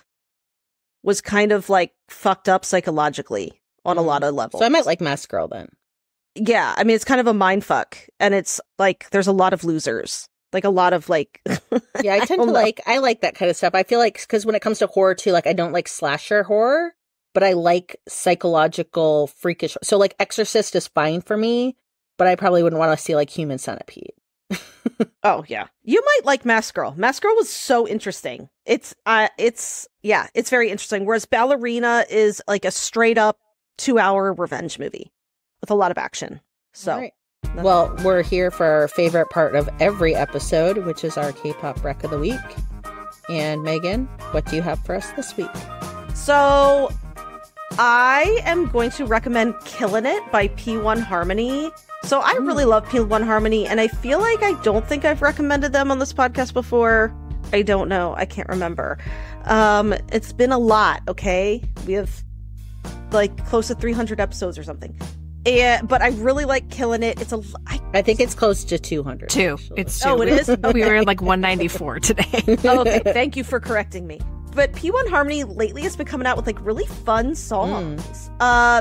was kind of like fucked up psychologically on a lot of levels. So I might like Mask Girl then. Yeah, I mean, it's kind of a mindfuck, and it's like there's a lot of losers, like a lot of like. Yeah, I tend to I like that kind of stuff. I feel like because when it comes to horror too, like I don't like slasher horror, but I like psychological freakish. So like Exorcist is fine for me, but I probably wouldn't want to see like Human Centipede. Oh yeah, you might like Mask Girl. Mask Girl was so interesting. It's very interesting. Whereas Ballerina is like a straight up 2-hour revenge movie with a lot of action. So, right. Well, we're here for our favorite part of every episode, which is our K-pop rec of the week. And Megan, what do you have for us this week? So, I am going to recommend Killin' It by P1 Harmony. So, I really love P1 Harmony, and I feel like I don't think I've recommended them on this podcast before. I don't know. I can't remember. It's been a lot, okay? We have like close to 300 episodes or something. But I really like Killin It. I think it's close to 200. It's 2. Oh, it is? We were like 194 today. Oh, okay. Thank you for correcting me. But P1 Harmony lately has been coming out with like really fun songs.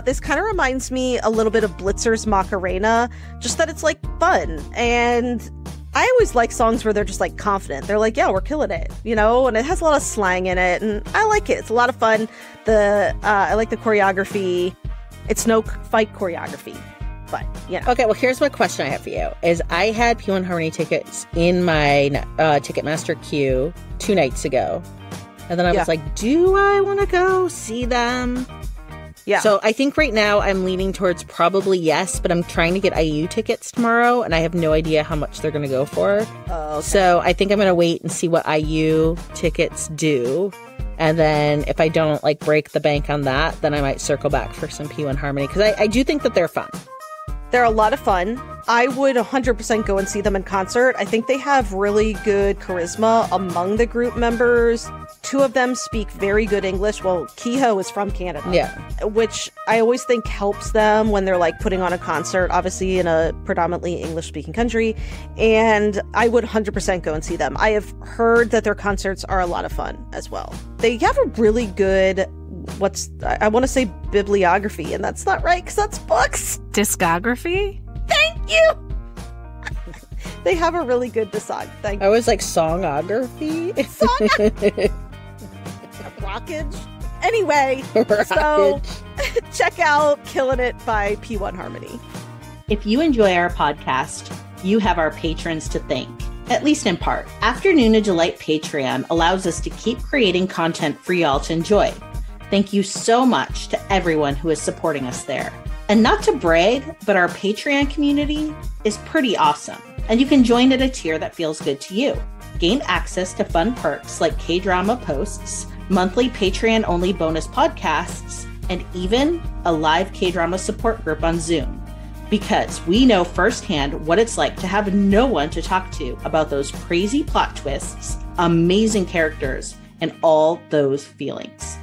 This kind of reminds me a little bit of Blitzer's Macarena, just that it's like fun. And I always like songs where they're just like confident. They're like, yeah, we're killing it, you know, and it has a lot of slang in it. And I like it. It's a lot of fun. I like the choreography. It's no fight choreography, but yeah. Okay, well, here's my question I have for you. Is I had P1 Harmony tickets in my Ticketmaster queue 2 nights ago. And then I was like, do I want to go see them? Yeah. So I think right now I'm leaning towards probably yes, but I'm trying to get IU tickets tomorrow, and I have no idea how much they're going to go for. Okay. So I think I'm going to wait and see what IU tickets do. And then if I don't like break the bank on that, then I might circle back for some P1 Harmony, because I do think that they're fun. They're a lot of fun. I would 100% go and see them in concert. I think they have really good charisma among the group members. 2 of them speak very good English. Well, Kehoe is from Canada. Yeah. Which I always think helps them when they're like putting on a concert, obviously in a predominantly English-speaking country. And I would 100% go and see them. I have heard that their concerts are a lot of fun as well. They have a really good, I want to say bibliography, and that's not right because that's books. Discography? Thank you! They have a really good discography. I was like, songography? Rockage. Anyway, so check out Killin It by P1 Harmony. If you enjoy our podcast, you have our patrons to thank, at least in part. Afternoona Delight Patreon allows us to keep creating content for y'all to enjoy. Thank you so much to everyone who is supporting us there. And not to brag, but our Patreon community is pretty awesome. And you can join at a tier that feels good to you. Gain access to fun perks like K-drama posts, monthly Patreon-only bonus podcasts, and even a live K-drama support group on Zoom. Because we know firsthand what it's like to have no one to talk to about those crazy plot twists, amazing characters, and all those feelings.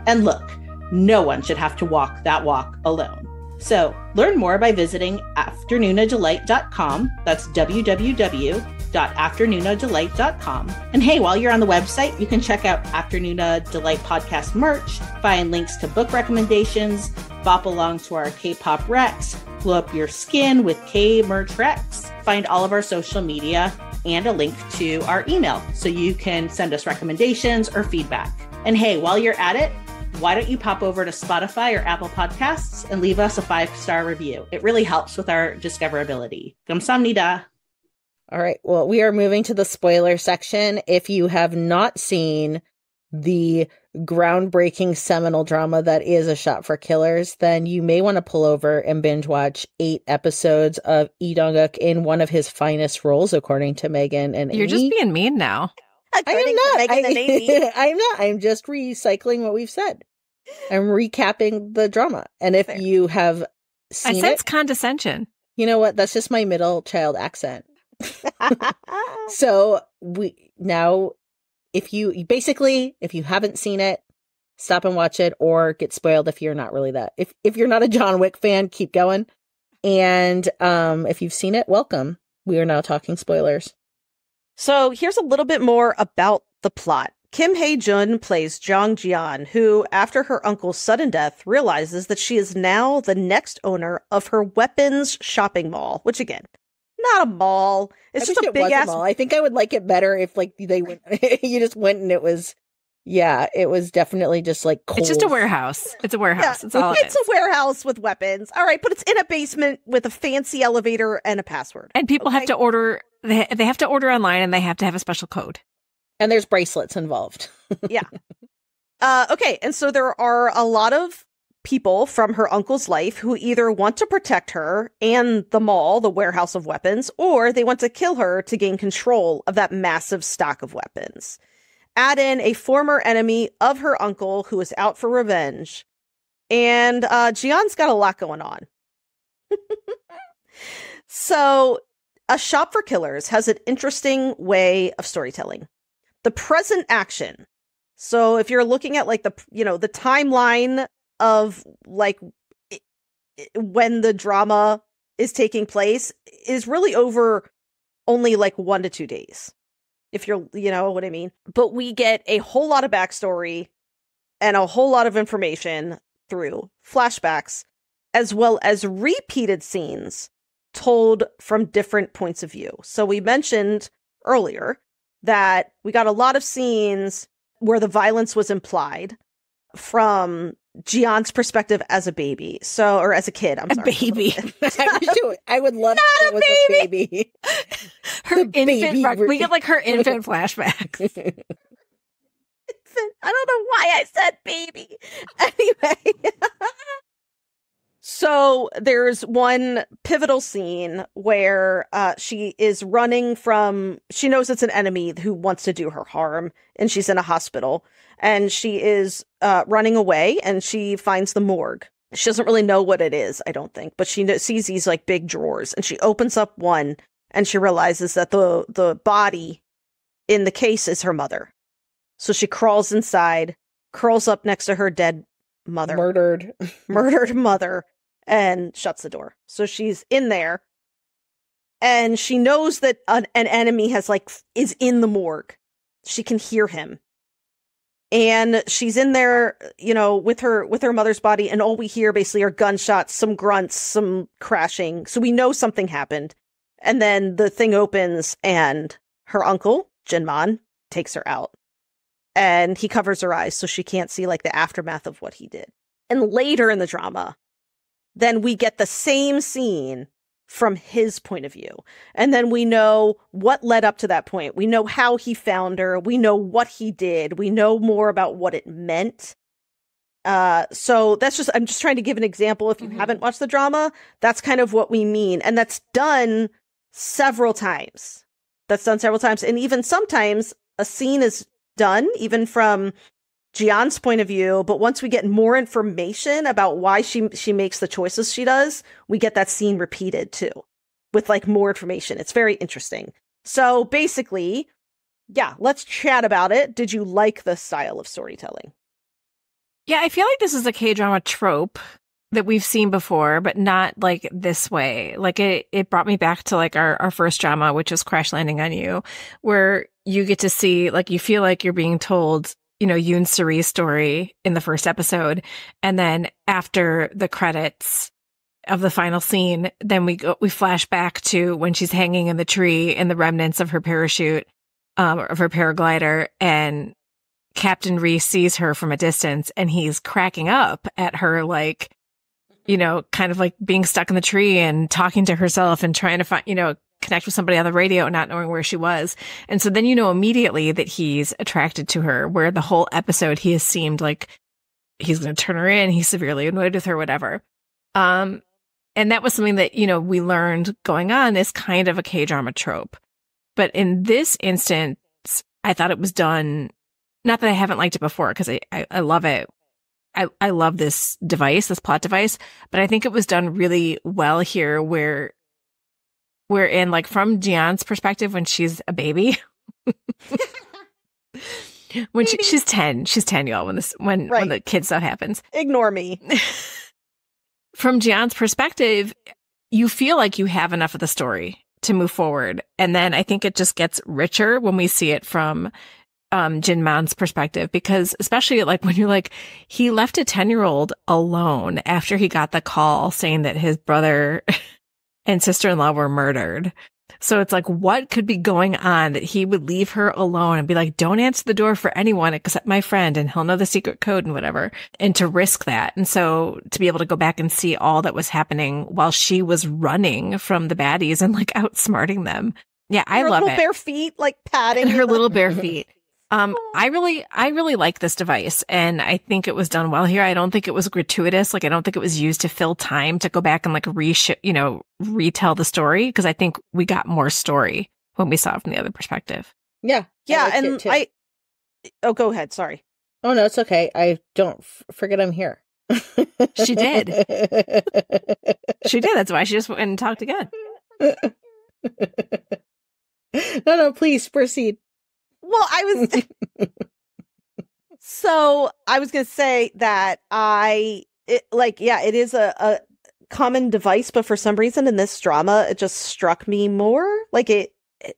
And look, no one should have to walk that walk alone. So learn more by visiting afternoonadelight.com. That's www.afternoonadelight.com. And hey, while you're on the website, you can check out Afternoona Delight podcast merch, find links to book recommendations, bop along to our K-pop recs, glow up your skin with K-merch recs, find all of our social media, and a link to our email so you can send us recommendations or feedback. And hey, while you're at it, why don't you pop over to Spotify or Apple Podcasts and leave us a 5-star review? It really helps with our discoverability. Kamsahamnida. All right. Well, we are moving to the spoiler section. If you have not seen the groundbreaking seminal drama that is A Shot for Killers, then you may want to pull over and binge watch 8 episodes of Lee Dong-wook in one of his finest roles, according to Megan and Amy. You're just being mean now. I am not. I'm not. I'm just recycling what we've said. I'm recapping the drama. And if you have seen I sense condescension. You know what? That's just my middle child accent. So if you haven't seen it, stop and watch it, or get spoiled if you're not really that. If you're not a John Wick fan, keep going. And if you've seen it, welcome. We are now talking spoilers. So here's a little bit more about the plot. Kim Hye-Jun plays Jeong Ji-An, who, after her uncle's sudden death, realizes that she is now the next owner of her weapons shopping mall, which again, not a mall. It's just a big ass mall. I think I would like it better if like they went, you just went and it was definitely just like cold. It's just a warehouse. It's a warehouse. Yeah, it's a warehouse with weapons. All right, but it's in a basement with a fancy elevator and a password. And people have to order. They have to order online, and they have to have a special code. And there's bracelets involved. Yeah. Okay, and so there are a lot of people from her uncle's life who either want to protect her and the mall, the warehouse of weapons, or they want to kill her to gain control of that massive stock of weapons. Add in a former enemy of her uncle who is out for revenge. And Ji-An's got a lot going on. So, A Shop for Killers has an interesting way of storytelling. the present action. So if you're looking at like the timeline of like when the drama is taking place is really over only like 1 to 2 days. If you know what I mean. But we get a whole lot of backstory and a whole lot of information through flashbacks, as well as repeated scenes told from different points of view. So we mentioned earlier that we got a lot of scenes where the violence was implied from Ji-An's perspective as a baby. So, or as a kid, I'm sorry. Baby. I would love if it was a baby. Her infant, we get like her infant flashbacks. Infant. I don't know why I said baby. Anyway. So there's one pivotal scene where she is running from, she knows it's an enemy who wants to do her harm, and she's in a hospital, and she is running away, and she finds the morgue. She doesn't really know what it is, I don't think, but she sees these like big drawers, and she opens up one, and she realizes that the body in the case is her mother. So she crawls inside, curls up next to her dead mother. Murdered mother. And shuts the door. So she's in there, and she knows that an enemy is in the morgue. She can hear him, and she's in there, with her mother's body, and all we hear basically are gunshots, some grunts, some crashing. So we know something happened, and then the thing opens, and her uncle Jin-Man takes her out, and he covers her eyes so she can't see like the aftermath of what he did. And later in the drama, then we get the same scene from his point of view. And then we know what led up to that point. We know how he found her. We know what he did. We know more about what it meant. So I'm just trying to give an example. If you haven't watched the drama, that's kind of what we mean. And that's done several times. And even sometimes a scene is done, even from Ji-An's point of view, but once we get more information about why she makes the choices she does, we get that scene repeated too, with like more information. It's very interesting. So basically, yeah, let's chat about it. Did you like the style of storytelling? Yeah, I feel like this is a K-drama trope that we've seen before, but not like this way. Like it brought me back to like our first drama, which is Crash Landing on You, where you get to see, like, you feel like you're being told, Yoon Suri's story in the first episode. And then after the credits of the final scene, then we flash back to when she's hanging in the tree in the remnants of her parachute, of her paraglider, and Captain Reese sees her from a distance, and he's cracking up at her, like, kind of like being stuck in the tree and talking to herself and trying to find, connect with somebody on the radio, not knowing where she was. And so then immediately that he's attracted to her, where the whole episode he has seemed like he's going to turn her in, he's severely annoyed with her, whatever. And that was something that, we learned going on is kind of a K-drama trope. But in this instance, I thought it was done, not that I haven't liked it before, because I love it. I love this plot device, but I think it was done really well here, where we're in, like, from Ji-An's perspective when she's a baby. When she's 10, y'all, when the kid stuff happens. Ignore me. From Ji-An's perspective, you feel like you have enough of the story to move forward. And then I think it just gets richer when we see it from Jin-Man's perspective, because especially like when you're like, he left a 10-year-old alone after he got the call saying that his brother and sister-in-law were murdered. So it's like, what could be going on that he would leave her alone and be like, don't answer the door for anyone except my friend, and he'll know the secret code and whatever, and to risk that. And so to be able to go back and see all that was happening while she was running from the baddies and like outsmarting them. Yeah, I love it. Her little bare feet, like patting her little bare feet. I really like this device, and I think it was done well here. I don't think it was gratuitous. Like, I don't think it was used to fill time to go back and like retell the story, because I think we got more story when we saw it from the other perspective. Yeah. And go ahead. Sorry. Oh no, it's okay. I don't forget I'm here. She did. She did. That's why she just went and talked again. No, please proceed. Well, so I was going to say that it is a common device, but for some reason in this drama, it just struck me more. Like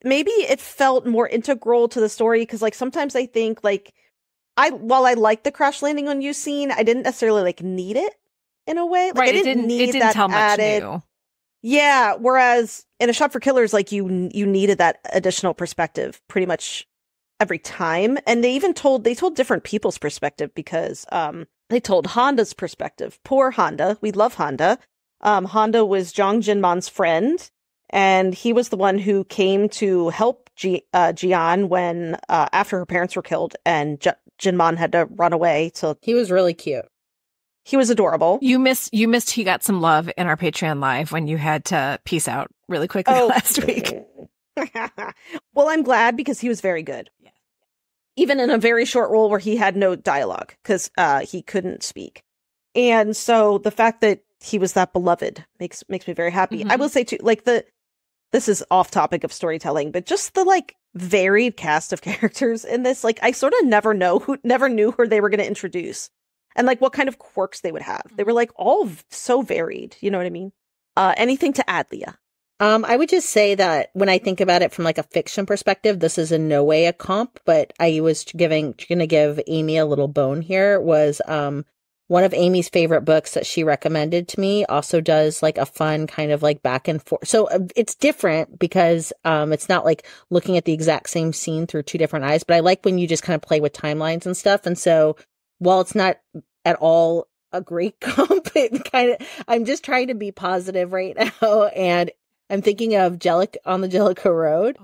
maybe it felt more integral to the story. Cause like sometimes I think like while I like the crash landing on you scene, I didn't necessarily like need it in a way. Like, right. I didn't need that tell added. Much new. Yeah. Whereas in A Shot for Killers, like you needed that additional perspective pretty much every time. And they told different people's perspective because, they told Honda's perspective. Poor Honda. We love Honda. Honda was Jeong Jin-Man's friend, and he was the one who came to help Ji-An when after her parents were killed, and Jin-Man had to run away. So he was really cute. He was adorable. You missed He Got Some Love in our Patreon live when you had to peace out really quickly last week. Well, I'm glad because he was very good. Yeah. Even in a very short role where he had no dialogue because he couldn't speak. And so the fact that he was that beloved makes me very happy. Mm-hmm. I will say too, like this is off topic of storytelling, but just the like varied cast of characters in this, like I sort of never knew who they were going to introduce and like what kind of quirks they would have. They were like all so varied. You know what I mean? Anything to add, Leah? I would just say that when I think about it from like a fiction perspective, this is in no way a comp, but I was going to give Amy a little bone here was, one of Amy's favorite books that she recommended to me also does like a fun kind of like back and forth. So it's different because it's not like looking at the exact same scene through two different eyes, but I like when you just kind of play with timelines and stuff. And so while it's not at all a great comp, I'm just trying to be positive right now. And I'm thinking of on the Jellicoe Road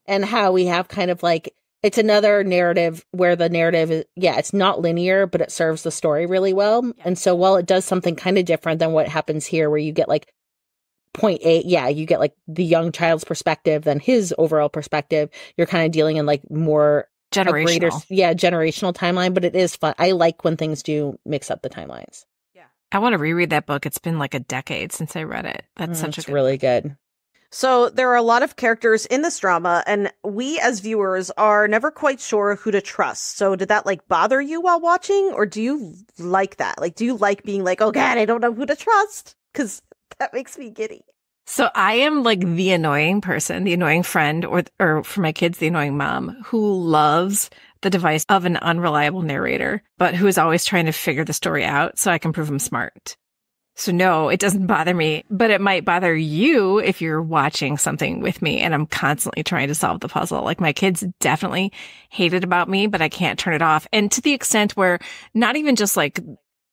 and how we have kind of like, it's another narrative where the narrative is, it's not linear, but it serves the story really well. Yeah. And so while it does something kind of different than what happens here, where you get like point A, you get like the young child's perspective than his overall perspective, you're kind of dealing in like more generational. Generational timeline, but it is fun. I like when things do mix up the timelines. Yeah. I want to reread that book. It's been like a decade since I read it. That's such a good really good. So there are a lot of characters in this drama, and we as viewers are never quite sure who to trust. So did that like bother you while watching, or do you like that? Like, do you like being like, oh God, I don't know who to trust? Because that makes me giddy. So I am like the annoying person, the annoying friend, or for my kids, the annoying mom who loves the device of an unreliable narrator, but who is always trying to figure the story out so I can prove him smart. So no, it doesn't bother me, but it might bother you if you're watching something with me and I'm constantly trying to solve the puzzle. Like my kids definitely hate it about me, but I can't turn it off. And to the extent where not even just like,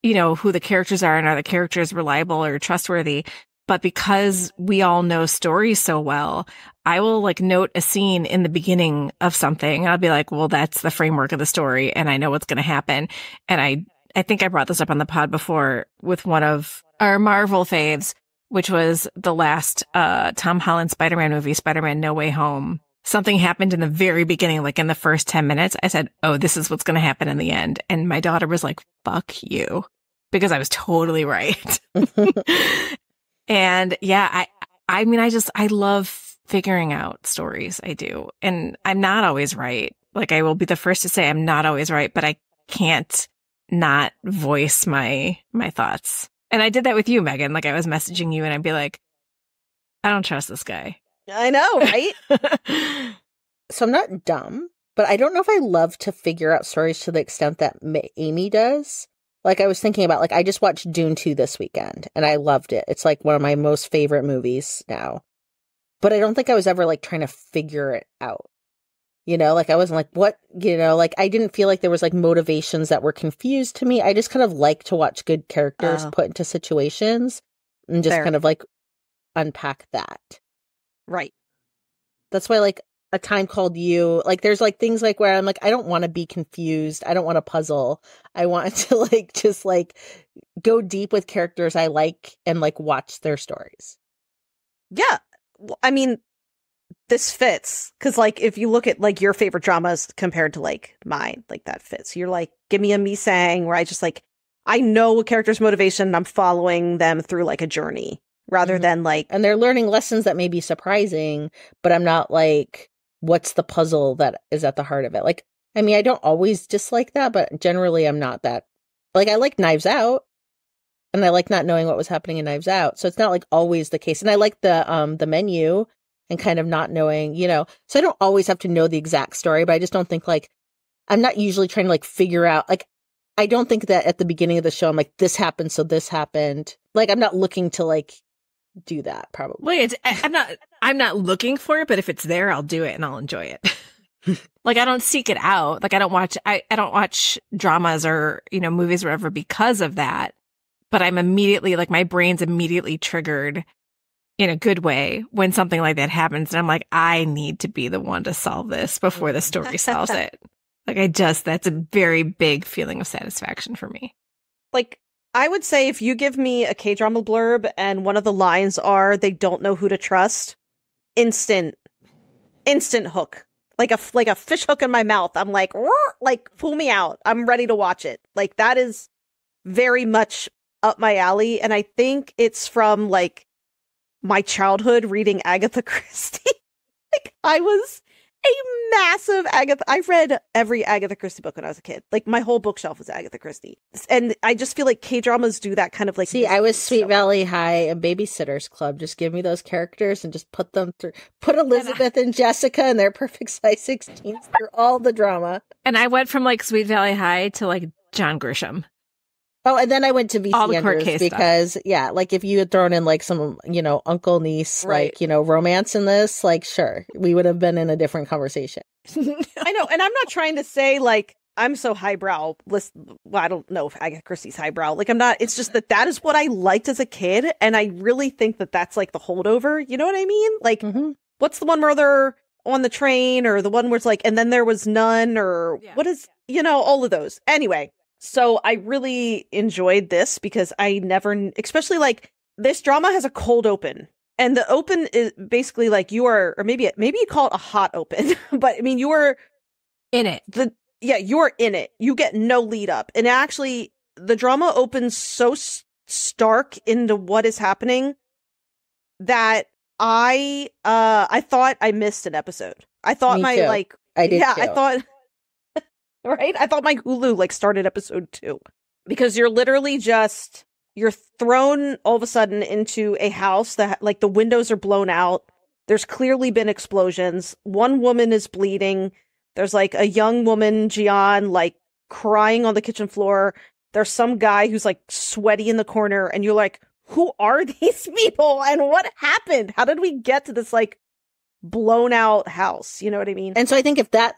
you know, who the characters are and are the characters reliable or trustworthy, but because we all know stories so well, I will like note a scene in the beginning of something and I'll be like, well, that's the framework of the story and I know what's going to happen. And I think I brought this up on the pod before with one of our Marvel faves, which was the last Tom Holland Spider-Man movie, Spider-Man No Way Home. Something happened in the very beginning, like in the first 10 minutes. I said, oh, this is what's going to happen in the end. And my daughter was like, fuck you, because I was totally right. And yeah, I mean, I love figuring out stories. I do. And I'm not always right. Like I will be the first to say I'm not always right, but I can't not voice my thoughts. And I did that with you, Megan. Like I was messaging you and I'd be like, I don't trust this guy. I know, right? So I'm not dumb, but I don't know if I love to figure out stories to the extent that Amy does. Like I was thinking about, like I just watched Dune 2 this weekend and I loved it. It's like one of my most favorite movies now. But I don't think I was ever like trying to figure it out. You know, like I wasn't like, what, you know, like I didn't feel like there was like motivations that were confused to me. I just kind of like to watch good characters put into situations and just kind of like unpack that. Right. That's why like A Time Called You, like there's like things like where I'm like, I don't want to be confused. I don't want to puzzle. I want to like just like go deep with characters I like and like watch their stories. Yeah. I mean, this fits because like if you look at like your favorite dramas compared to like mine, like that fits. You're like, give me a Misang where I just like, I know a character's motivation and I'm following them through like a journey rather than like, and they're learning lessons that may be surprising, but I'm not like what's the puzzle that is at the heart of it. Like, I mean, I don't always dislike that, but generally I'm not that. Like, I like Knives Out, and I like not knowing what was happening in Knives Out. So it's not like always the case. And I like the menu and kind of not knowing, you know. So I don't always have to know the exact story, but I just don't think like, I'm not usually trying to like figure out, like, I don't think that at the beginning of the show, I'm like, this happened, so this happened. Like, I'm not looking to like do that probably. Wait, I'm not looking for it, but if it's there, I'll do it and I'll enjoy it. Like, I don't seek it out. Like, I don't watch dramas or, you know, movies or whatever because of that. But I'm immediately, like, my brain's immediately triggered in a good way when something like that happens. And I'm like, I need to be the one to solve this before the story solves it. Like, that's a very big feeling of satisfaction for me. Like, I would say if you give me a K-drama blurb and one of the lines are, they don't know who to trust, instant hook. Like a fish hook in my mouth. I'm like pull me out. I'm ready to watch it. Like, that is very much up my alley. And I think it's from like my childhood reading Agatha Christie. Like, I was a massive I read every Agatha Christie book when I was a kid. Like, my whole bookshelf was Agatha Christie. And I just feel like K-dramas do that kind of like... See, I was Sweet Valley High and Babysitter's Club. Just give me those characters and just put them through. Put Elizabeth and Jessica and their perfect size 16s through all the drama. And I went from like Sweet Valley High to like John Grisham. Oh, and then I went to VC all the court case because, stuff. Yeah, like if you had thrown in like some, you know, uncle niece, right, like, you know, romance in this, like, sure, we would have been in a different conversation. I know. And I'm not trying to say like, I'm so highbrow. Listen, well, I don't know if Agatha Christie's highbrow. Like, I'm not. It's just that is what I liked as a kid. And I really think that that's like the holdover. You know what I mean? Like, what's the one where they're on the train, or the one where it's like, and then there was none, or what is, you know, all of those. Anyway. So I really enjoyed this because I never, especially like this drama has a cold open, and the open is basically like you are, or maybe you call it a hot open, but I mean, you are in it. You're in it. You get no lead up. And actually the drama opens so stark into what is happening that I thought I missed an episode. I thought Me too. I did too. I thought... Right? I thought my Hulu like started episode 2, because you're literally you're thrown all of a sudden into a house that like the windows are blown out. There's clearly been explosions. One woman is bleeding. There's like a young woman, Ji-An, like crying on the kitchen floor. There's some guy who's like sweaty in the corner, and you're like, who are these people and what happened? How did we get to this like blown out house? You know what I mean? And so I think if that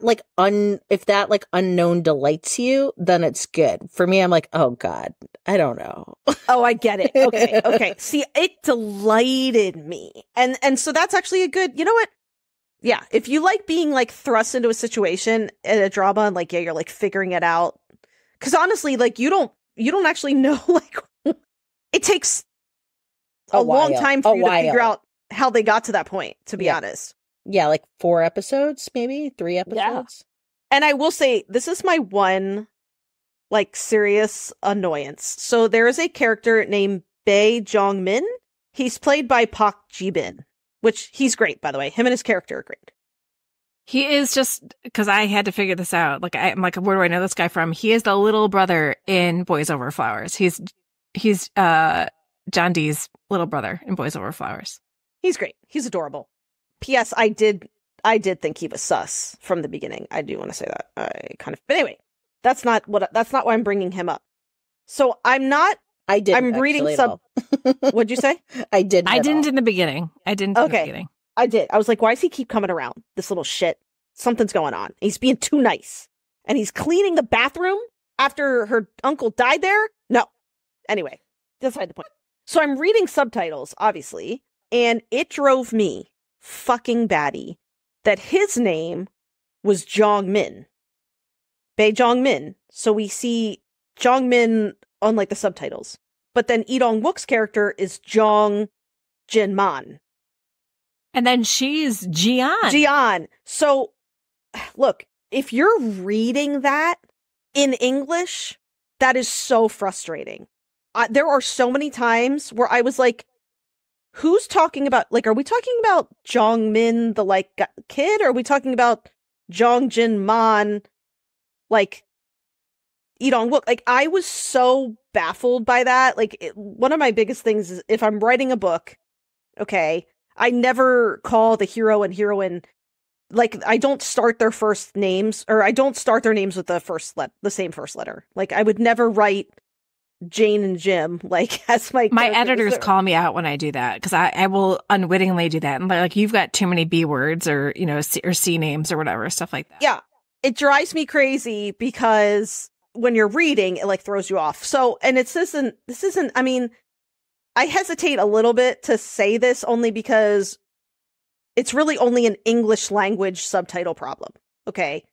unknown delights you, then it's good. For me, I'm like, oh God, I don't know. Oh, I get it. Okay. See, it delighted me. And so that's actually a good, you know what? Yeah. If you like being like thrust into a situation in a drama and like, yeah, you're like figuring it out. Cause honestly, like you don't actually know, like it takes a long time for you to figure out how they got to that point, to be honest. Yeah, like 4 episodes, maybe 3 episodes. Yeah. And I will say, this is my one, like, serious annoyance. So there is a character named Bae Jong-min. He's played by Park Ji-bin, which he's great, by the way. Him and his character are great. He is just, because I had to figure this out. Like, I'm like, where do I know this guy from? He is the little brother in Boys Over Flowers. He's John Dee's little brother in Boys Over Flowers. He's great. He's adorable. P.S. I did think he was sus from the beginning. I do want to say that. But anyway, that's not why I'm bringing him up. So I'm reading What'd you say? I didn't. I didn't in the beginning. I didn't in the beginning. I did. I was like, why does he keep coming around? This little shit. Something's going on. He's being too nice. And he's cleaning the bathroom after her uncle died there? No. Anyway, that's beside the point. So I'm reading subtitles, obviously, and it drove me fucking batty that his name was Jong-min. Bae Jong-min. So we see Jong-min on like the subtitles. But then Lee Dong-wook's character is Jeong Jin-Man. And then she's Ji-An. Ji-An. So look, if you're reading that in English, that is so frustrating. There are so many times where I was like, who's talking about, like, are we talking about Jeong-min, the, like, kid, or are we talking about Jeong Jin-Man, like, Lee Dong-wook? Like, I was so baffled by that. Like, one of my biggest things is if I'm writing a book, okay, I never call the hero and heroine, like, I don't start their first names, or I don't start their names with the same first letter. Like, I would never write Jane and Jim, like, as my editors call me out when I do that, because I will unwittingly do that. And like, you've got too many B words, or, you know, or C names or whatever, stuff like that. Yeah. It drives me crazy because when you're reading, it like throws you off. So, and this isn't, I mean, I hesitate a little bit to say this only because it's really only an English language subtitle problem. Okay.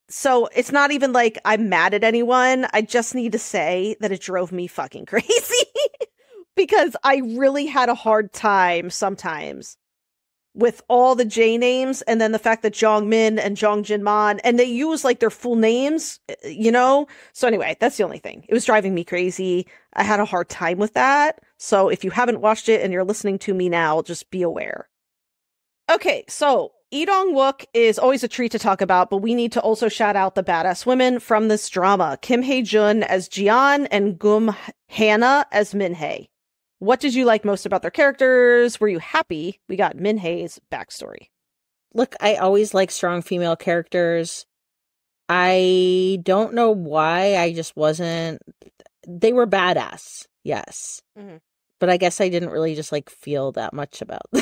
So it's not even like I'm mad at anyone. I just need to say that it drove me fucking crazy because I really had a hard time sometimes with all the J names, and then the fact that Jeong-min and Jeong Jin-Man, and they use like their full names, you know? So anyway, that's the only thing. It was driving me crazy. I had a hard time with that. So if you haven't watched it and you're listening to me now, just be aware. Okay, so Lee Dong-wook is always a treat to talk about, but we need to also shout out the badass women from this drama. Kim Hye-Jun as Ji-An and Gum Hana as Min-hae. What did you like most about their characters? Were you happy we got Min-hae's backstory? Look, I always like strong female characters. I don't know why, I just wasn't... They were badass, yes. Mm-hmm. But I guess I didn't really just like feel that much about them.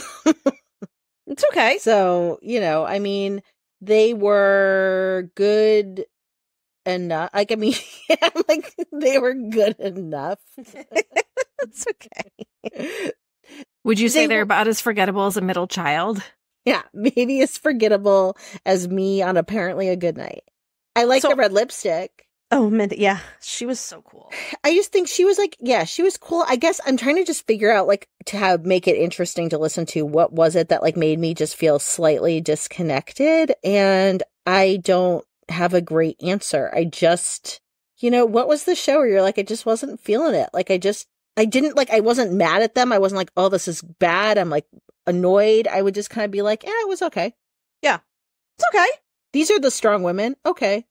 It's okay. So, you know, I mean, they were good enough. Like, I mean, like, they were good enough. It's okay. Would you say they're about as forgettable as a middle child? Yeah, maybe as forgettable as me on apparently a good night. I like the red lipstick. Oh, man, yeah, she was so cool. I just think she was like, yeah, she was cool. I guess I'm trying to just figure out, like, make it interesting to listen to. What was it that, like, made me just feel slightly disconnected? And I don't have a great answer. I just, you know, what was the show where you're like, I just wasn't feeling it. Like, I wasn't mad at them. I wasn't like, oh, this is bad. I'm like annoyed. I would just kind of be like, it was okay. Yeah, it's okay. These are the strong women. Okay.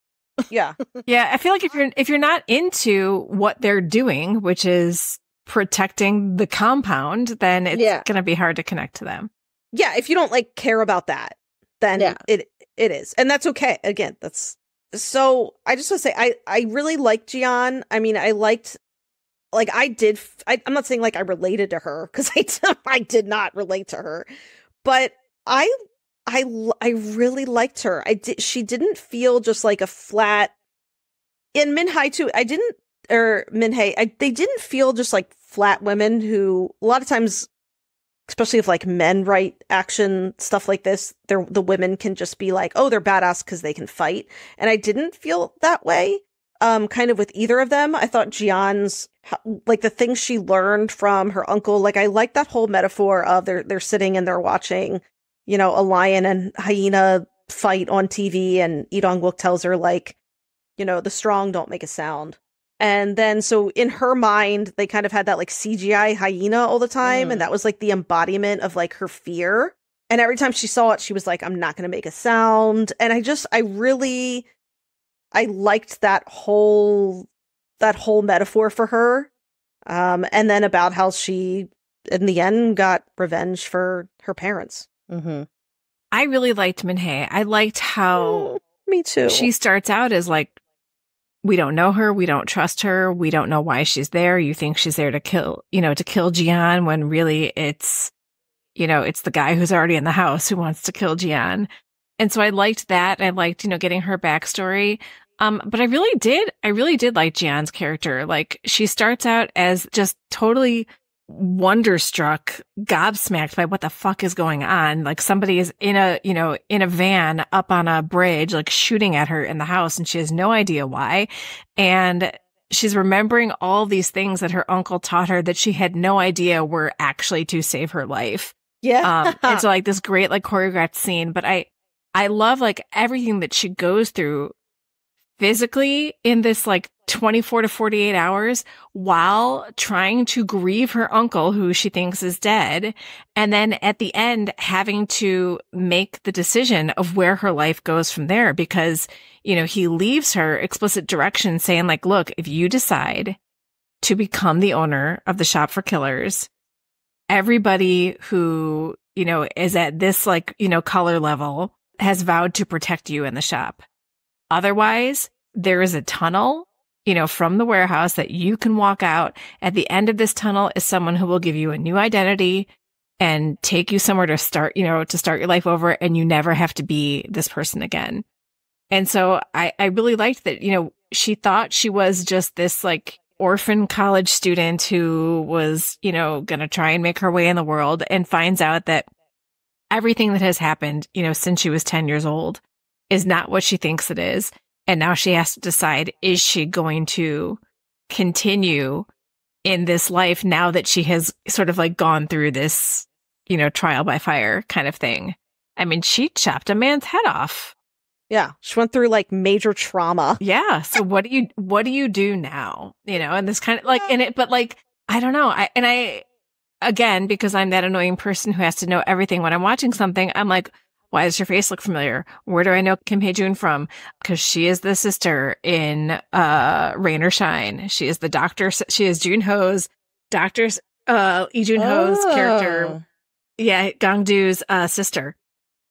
Yeah. Yeah, I feel like if you're not into what they're doing, which is protecting the compound, then it's going to be hard to connect to them. Yeah, if you don't like care about that, then it is. And that's okay. Again, so I just want to say I really liked Ji-An. I mean, I'm not saying like I related to her, because I did not relate to her, but I really liked her. She didn't feel just like a flat, in Min-hae too. Min-hae, they didn't feel just like flat women who, a lot of times, especially if like men write action stuff like this, the women can just be like, oh, they're badass because they can fight. And I didn't feel that way, kind of with either of them. I thought Ji-An's, like, the things she learned from her uncle, like, I like that whole metaphor of they're sitting and they're watching, you know, a lion and hyena fight on TV, and Lee Dong-wook tells her, like, you know, the strong don't make a sound. And then, so in her mind, they kind of had that, like, CGI hyena all the time, and that was, like, the embodiment of, like, her fear. And every time she saw it, she was like, I'm not going to make a sound. And I liked that whole metaphor for her. And then about how she, in the end, got revenge for her parents. Mm-hmm. I really liked Min-hae. I liked how me too. She starts out as like, we don't know her, we don't trust her, we don't know why she's there. You think she's there to kill Ji-An, when really it's the guy who's already in the house who wants to kill Ji-An. And so I liked that. I liked, getting her backstory. But I really did like Ji-An's character. Like, she starts out as just totally wonderstruck, gobsmacked by what the fuck is going on. Like, somebody is in a van up on a bridge, like shooting at her in the house, and she has no idea why. And she's remembering all these things that her uncle taught her that she had no idea were actually to save her life. Yeah. And so, like, this great, like, choreographed scene. But I love, like, everything that she goes through physically in this like 24 to 48 hours while trying to grieve her uncle who she thinks is dead. And then at the end, having to make the decision of where her life goes from there, because, you know, he leaves her explicit direction saying like, look, if you decide to become the owner of the shop for killers, everybody who, you know, is at this like, you know, color level has vowed to protect you in the shop. Otherwise, there is a tunnel, you know, from the warehouse that you can walk out. At the end of this tunnel is someone who will give you a new identity and take you somewhere to start, you know, to start your life over, and you never have to be this person again. And so I really liked that, you know, she thought she was just this like orphan college student who was, you know, going to try and make her way in the world, and finds out that everything that has happened, you know, since she was 10 years old is not what she thinks it is. And now she has to decide, is she going to continue in this life now that she has sort of like gone through this, you know, trial by fire kind of thing? I mean, she chopped a man's head off. Yeah. She went through like major trauma. Yeah. So what do you do now? You know, and this kind of like in it, but like, I don't know. I again, because I'm that annoying person who has to know everything when I'm watching something, I'm like, why does her face look familiar? Where do I know Kim Hye-Jun from? Because she is the sister in Rain or Shine. She is the doctor. She is Junho's doctor's Lee Junho's character. Yeah, Gangdu's sister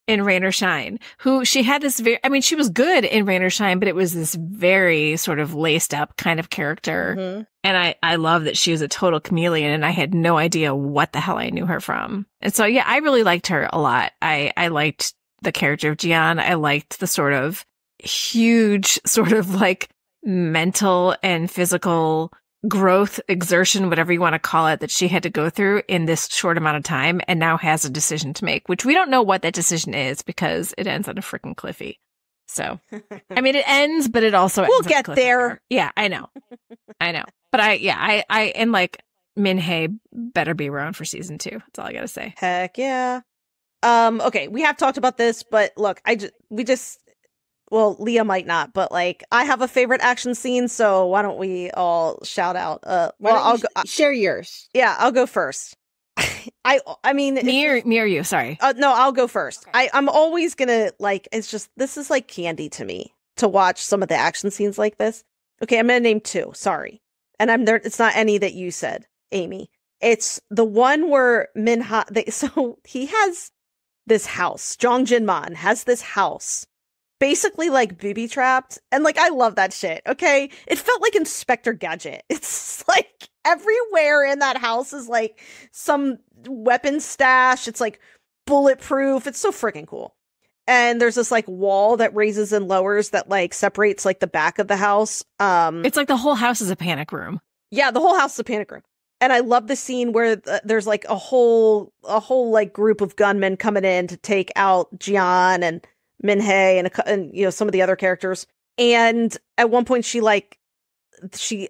in Rain or Shine, who she had this very, I mean, she was good in Rain or Shine, but it was this very sort of laced up kind of character. Mm-hmm. And I love that she was a total chameleon, and I had no idea what the hell I knew her from. And so, yeah, I really liked her a lot. I liked the character of Ji-An. I liked the sort of huge sort of like mental and physical growth, exertion, whatever you want to call it, that she had to go through in this short amount of time, and now has a decision to make, which we don't know what that decision is because it ends on a freaking cliffy. So, I mean, it ends, but it also we'll get there. Yeah, I know. But I and like Min-Hae better be around for season 2. That's all I gotta say. Heck yeah. Okay, we have talked about this, but look, well, Leah might not, but like I have a favorite action scene, so why don't we all shout out? I'll go, share yours. Yeah, I'll go first. I mean, me or you? Sorry. No, I'll go first. Okay. I'm always gonna like. It's just this is like candy to me to watch some of the action scenes like this. Okay, I'm gonna name 2. Sorry, and I'm there. It's not any that you said, Amy. It's the one where so he has this house. Jeong Jin-Man has this house, basically like booby trapped, and like I love that shit. Okay, it felt like Inspector Gadget. It's like everywhere in that house is like some weapon stash. It's like bulletproof. It's so freaking cool. And there's this like wall that raises and lowers that like separates like the back of the house. It's like the whole house is a panic room. Yeah, the whole house is a panic room. And I love the scene where there's like a whole like group of gunmen coming in to take out Ji-An and Min-Hae and you know some of the other characters. And at one point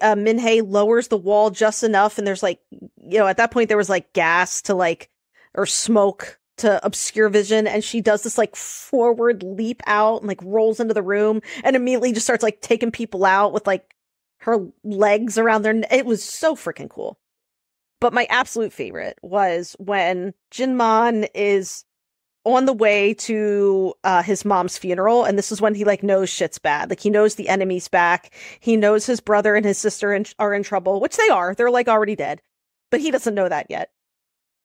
Min-Hae lowers the wall just enough, and there's like, you know, at that point there was like gas to like, or smoke to obscure vision, and she does this like forward leap out and like rolls into the room and immediately just starts like taking people out with like her legs around their it was so freaking cool. But my absolute favorite was when Jin-Man is on the way to his mom's funeral, and this is when he like knows shit's bad. Like he knows the enemy's back. He knows his brother and his sister are in trouble, which they are. They're like already dead, but he doesn't know that yet.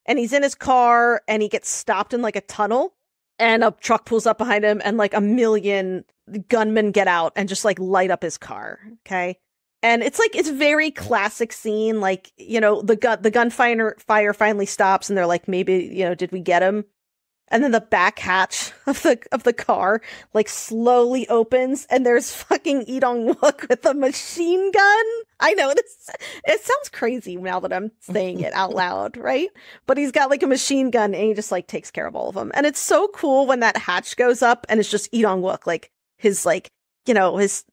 And he's in his car, and he gets stopped in like a tunnel, and a truck pulls up behind him, and like a million gunmen get out and just like light up his car. Okay. And it's like, it's very classic scene. Like, you know, the gunfire finally stops, and they're like, maybe, you know, did we get him? And then the back hatch of the car like slowly opens, and there's fucking Lee Dong Wook with a machine gun. I know it sounds crazy now that I'm saying it out loud, right? But he's got like a machine gun, and he just like takes care of all of them. And it's so cool when that hatch goes up, and it's just Lee Dong Wook, like his like, you know, his,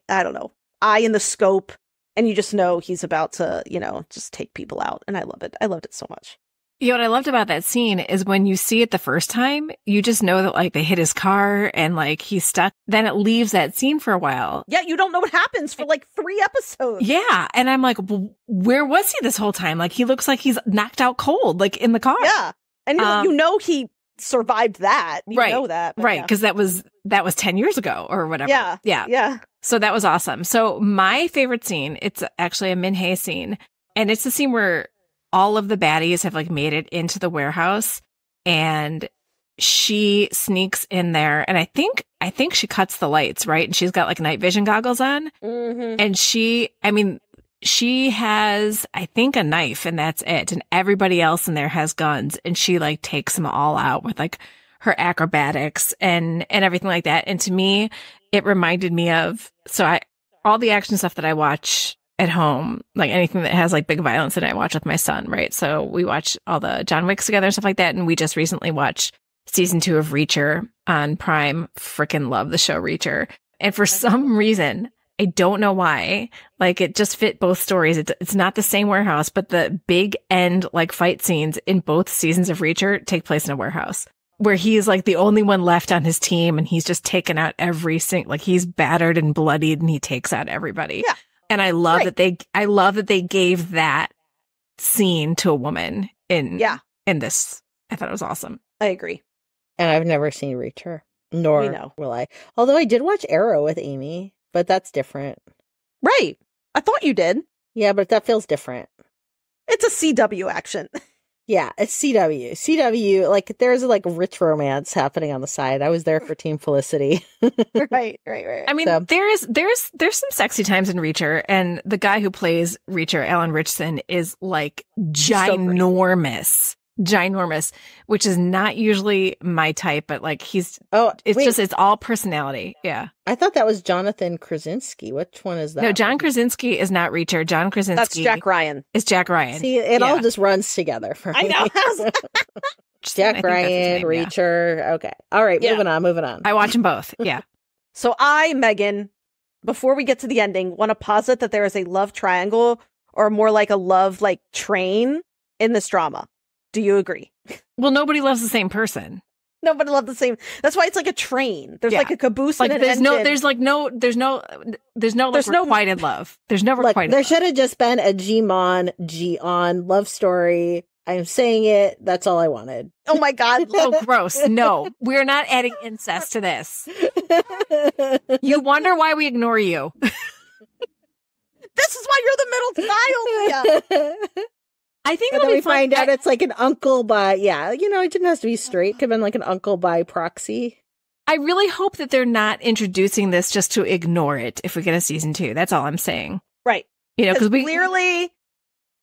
I don't know, eye in the scope, and you just know he's about to, you know, just take people out. And I love it. I loved it so much. You know what I loved about that scene is when you see it the first time, you just know that like they hit his car and like he's stuck. Then it leaves that scene for a while. Yeah, you don't know what happens for like 3 episodes. Yeah. And I'm like, well, where was he this whole time? Like he looks like he's knocked out cold, like in the car. Yeah. And you know he survived that. You know that. Right. Because that was 10 years ago or whatever. Yeah. Yeah. Yeah. So that was awesome. So my favorite scene, it's actually a Min-Hae scene. And it's the scene where all of the baddies have like made it into the warehouse and she sneaks in there. And I think she cuts the lights, right? And she's got like night vision goggles on. Mm-hmm. And she has, I think, a knife and that's it. And everybody else in there has guns. And she like takes them all out with like her acrobatics and everything like that. And to me, it reminded me of, all the action stuff that I watch at home, like anything that has like big violence in it, I watch with my son, right? So we watch all the John Wicks together and stuff like that. And we just recently watched season 2 of Reacher on Prime. Freaking love the show Reacher. And for some reason, I don't know why, like it just fit both stories. It's not the same warehouse, but the big end like fight scenes in both seasons of Reacher take place in a warehouse where he's like the only one left on his team and he's just taken out every single, like he's battered and bloodied and he takes out everybody. Yeah. And I love that they gave that scene to a woman in this. I thought it was awesome. I agree. And I've never seen Reacher, nor will I. Although I did watch Arrow with Amy, but that's different. Right. I thought you did. Yeah, but that feels different. It's a CW action. Yeah, it's CW. CW, like there's like rich romance happening on the side. I was there for Team Felicity. Right. I mean, there's some sexy times in Reacher, and the guy who plays Reacher, Alan Ritchson, is like ginormous, which is not usually my type, but like it's all personality. Yeah. I thought that was Jonathan Krasinski. Which one is that? No, John Krasinski is not Reacher. John Krasinski. That's Jack Ryan. Is Jack Ryan. See, it all just runs together for me. I know. Jack Ryan, Reacher. Yeah. Okay. All right. Moving on. I watch them both. Yeah. So Megan, before we get to the ending, want to posit that there is a love triangle or more like a love like train in this drama. Do you agree? Well, nobody loves the same person. Nobody loves the same. That's why it's like a train. There's like a caboose and an engine. There's no requited love. There's no requited There should have just been a Ji-Man, Ji-An love story. I'm saying it. That's all I wanted. Oh my God. Oh, gross. No, we're not adding incest to this. You wonder why we ignore you. This is why you're the middle child. Yeah. I think we find out it's like an uncle by, it didn't have to be straight. Could have been like an uncle by proxy. I really hope that they're not introducing this just to ignore it if we get a season 2. That's all I'm saying. Right. Because clearly,